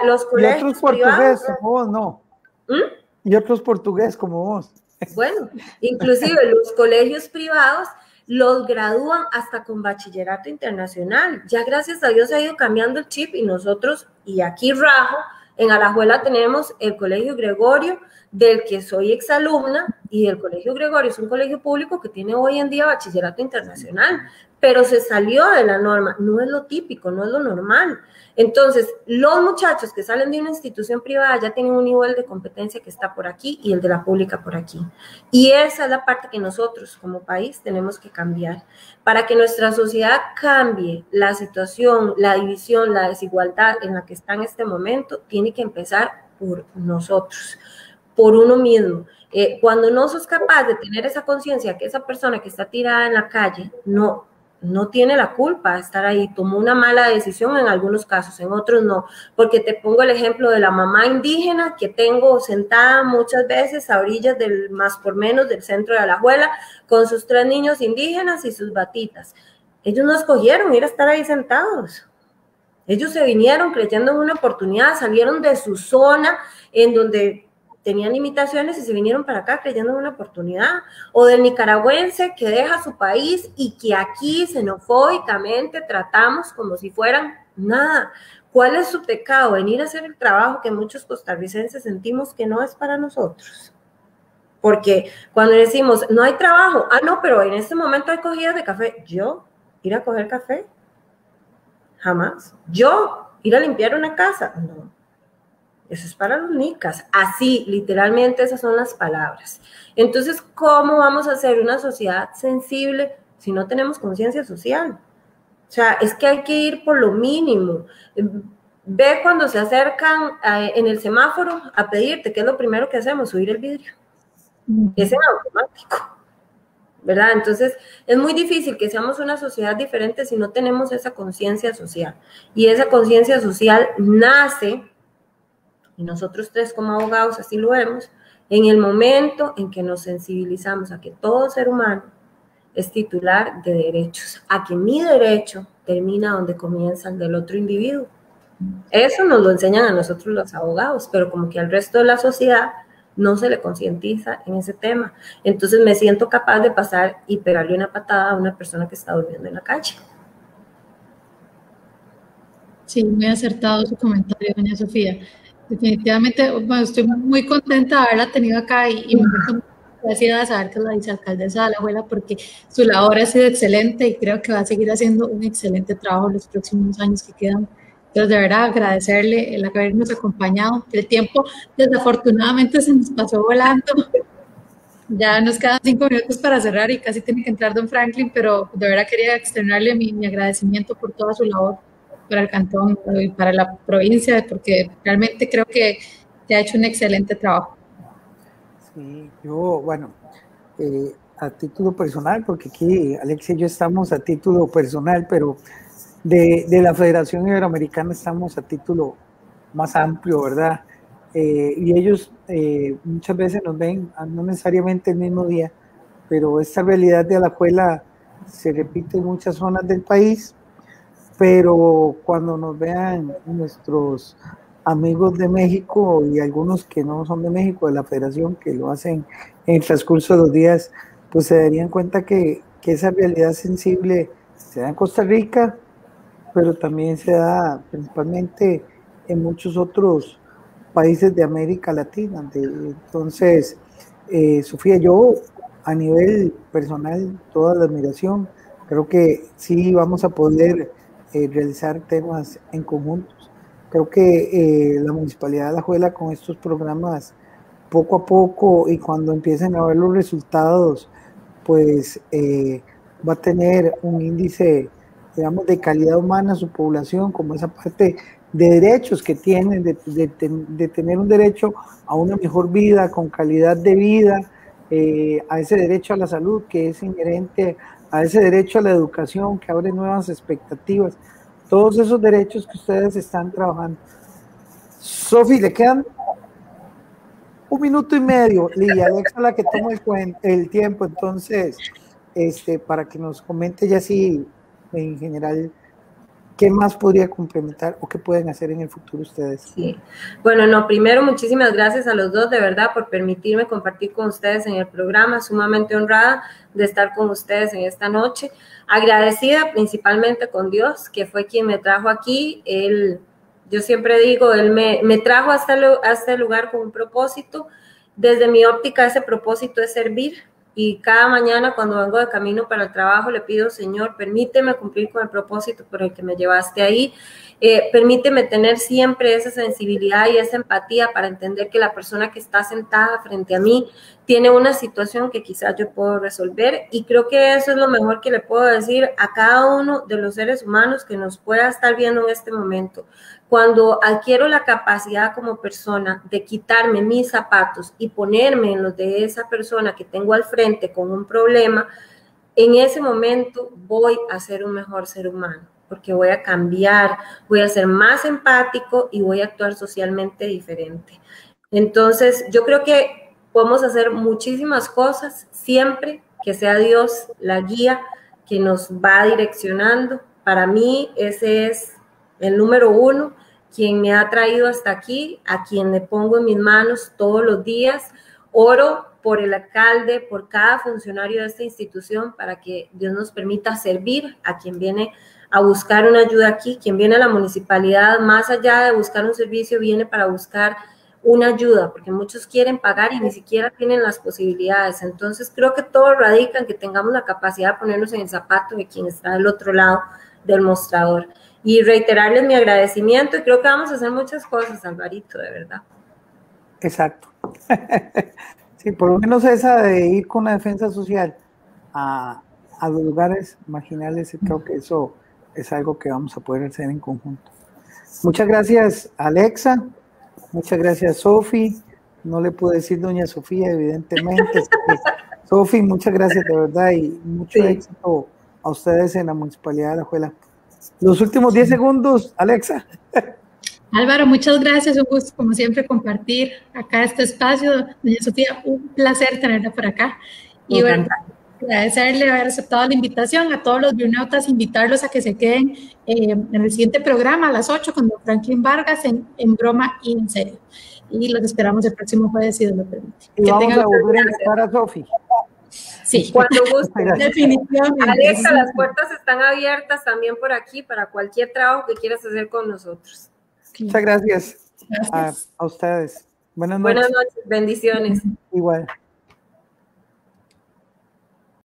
los colegios y otros portugués como vos, no. ¿Mm? Y otros portugués como vos. Bueno, inclusive los colegios privados los gradúan hasta con bachillerato internacional. Ya gracias a Dios ha ido cambiando el chip y nosotros, y aquí rajo, en Alajuela tenemos el Colegio Gregorio, del que soy exalumna, y el Colegio Gregorio es un colegio público que tiene hoy en día bachillerato internacional, pero se salió de la norma, no es lo típico, no es lo normal. Entonces, los muchachos que salen de una institución privada ya tienen un nivel de competencia que está por aquí y el de la pública por aquí. Y esa es la parte que nosotros como país tenemos que cambiar. Para que nuestra sociedad cambie la situación, la división, la desigualdad en la que está en este momento, tiene que empezar por nosotros, por uno mismo. Cuando no sos capaz de tener esa conciencia que esa persona que está tirada en la calle no tiene la culpa de estar ahí, tomó una mala decisión en algunos casos, en otros no, porque te pongo el ejemplo de la mamá indígena que tengo sentada muchas veces a orillas del más por menos del centro de Alajuela con sus 3 niños indígenas y sus batitas. Ellos no escogieron ir a estar ahí sentados. Ellos se vinieron creyendo en una oportunidad, salieron de su zona en donde tenían limitaciones y se vinieron para acá creyendo en una oportunidad, o del nicaragüense que deja su país y que aquí xenofóbicamente tratamos como si fueran nada. ¿Cuál es su pecado? Venir a hacer el trabajo que muchos costarricenses sentimos que no es para nosotros. Porque cuando decimos, no hay trabajo, no, pero en este momento hay cogidas de café. ¿Yo ir a coger café? Jamás. ¿Yo ir a limpiar una casa? No. Eso es para los nicas. Así, literalmente, esas son las palabras. Entonces, ¿cómo vamos a hacer una sociedad sensible si no tenemos conciencia social? O sea, es que hay que ir por lo mínimo. Ve cuando se acercan en el semáforo a pedirte, ¿qué es lo primero que hacemos? Subir el vidrio. Es en automático, ¿verdad? Entonces, es muy difícil que seamos una sociedad diferente si no tenemos esa conciencia social. Y esa conciencia social nace, y nosotros 3 como abogados así lo vemos, en el momento en que nos sensibilizamos a que todo ser humano es titular de derechos, a que mi derecho termina donde comienza el del otro individuo. Eso nos lo enseñan a nosotros los abogados, pero como que al resto de la sociedad no se le concientiza en ese tema. Entonces me siento capaz de pasar y pegarle una patada a una persona que está durmiendo en la calle. Sí, muy acertado su comentario, doña Sofía. Definitivamente, bueno, estoy muy contenta de haberla tenido acá y me siento complacida de saber que es la vicealcaldesa de Alajuela, porque su labor ha sido excelente y creo que va a seguir haciendo un excelente trabajo en los próximos años que quedan. Entonces, de verdad, agradecerle el habernos acompañado. El tiempo, desafortunadamente, se nos pasó volando. Ya nos quedan 5 minutos para cerrar y casi tiene que entrar don Franklin, pero de verdad quería externarle mi agradecimiento por toda su labor para el cantón y para la provincia, porque realmente creo que ha hecho un excelente trabajo. Sí, yo, bueno, a título personal, porque aquí Alexia y yo estamos a título personal, pero de la Federación Iberoamericana estamos a título más amplio, ¿verdad? Y ellos muchas veces nos ven, no necesariamente el mismo día, pero esta realidad de Alajuela se repite en muchas zonas del país, pero cuando nos vean nuestros amigos de México y algunos que no son de México, de la Federación, que lo hacen en el transcurso de los días, pues se darían cuenta que esa realidad sensible se da en Costa Rica, pero también se da principalmente en muchos otros países de América Latina. Entonces, Sofía, yo a nivel personal, toda la admiración, creo que sí vamos a poder realizar temas en conjuntos. Creo que la Municipalidad de Alajuela con estos programas, poco a poco y cuando empiecen a ver los resultados, pues va a tener un índice, digamos, de calidad humana a su población, como esa parte de derechos que tienen, de tener un derecho a una mejor vida, con calidad de vida, a ese derecho a la salud que es inherente, a ese derecho a la educación que abre nuevas expectativas, todos esos derechos que ustedes están trabajando. Sofi, le quedan 1 minuto y medio, y Alexa la que toma el tiempo, entonces, para que nos comente ya sí, en general, ¿qué más podría complementar o qué pueden hacer en el futuro ustedes? Sí. Bueno, no, primero muchísimas gracias a los dos, de verdad, por permitirme compartir con ustedes en el programa, sumamente honrada de estar con ustedes en esta noche, agradecida principalmente con Dios, que fue quien me trajo aquí. Yo siempre digo, Él me trajo hasta este lugar con un propósito. Desde mi óptica, ese propósito es servir. Y cada mañana cuando vengo de camino para el trabajo le pido, Señor, permíteme cumplir con el propósito por el que me llevaste ahí. Permíteme tener siempre esa sensibilidad y esa empatía para entender que la persona que está sentada frente a mí tiene una situación que quizás yo puedo resolver, y creo que eso es lo mejor que le puedo decir a cada uno de los seres humanos que nos pueda estar viendo en este momento. Cuando adquiero la capacidad como persona de quitarme mis zapatos y ponerme en los de esa persona que tengo al frente con un problema, en ese momento voy a ser un mejor ser humano, porque voy a cambiar, voy a ser más empático y voy a actuar socialmente diferente. Entonces, yo creo que podemos hacer muchísimas cosas siempre que sea Dios la guía que nos va direccionando. Para mí, ese es el número 1, quien me ha traído hasta aquí, a quien le pongo en mis manos todos los días. Oro por el alcalde, por cada funcionario de esta institución, para que Dios nos permita servir a quien viene a buscar una ayuda aquí, quien viene a la municipalidad, más allá de buscar un servicio, viene para buscar una ayuda, porque muchos quieren pagar y ni siquiera tienen las posibilidades. Entonces creo que todo radica en que tengamos la capacidad de ponernos en el zapato de quien está del otro lado del mostrador. Y reiterarles mi agradecimiento, y creo que vamos a hacer muchas cosas, Alvarito, de verdad. Exacto. Sí, por lo menos esa de ir con la defensa social a los lugares marginales, creo que eso es algo que vamos a poder hacer en conjunto. Muchas gracias, Alexa. Muchas gracias, Sofi. No le puedo decir doña Sofía, evidentemente. Sofi, muchas gracias de verdad y mucho éxito a ustedes en la Municipalidad de Alajuela. Los últimos 10 segundos, Alexa. Álvaro, muchas gracias, un gusto como siempre compartir acá este espacio. Doña Sofía, un placer tenerla por acá. Y bueno, agradecerle haber aceptado la invitación, a todos los bionautas, invitarlos a que se queden en el siguiente programa a las 8 con don Franklin Vargas en Broma y en Serio. Y los esperamos el próximo jueves, si Dios lo permite. Y que vamos a volver a invitar a Sofi. Sí, cuando guste. Definitivamente. Alexa, las puertas están abiertas también por aquí para cualquier trabajo que quieras hacer con nosotros. Muchas gracias. A ustedes. Buenas noches. Buenas noches, bendiciones. Igual.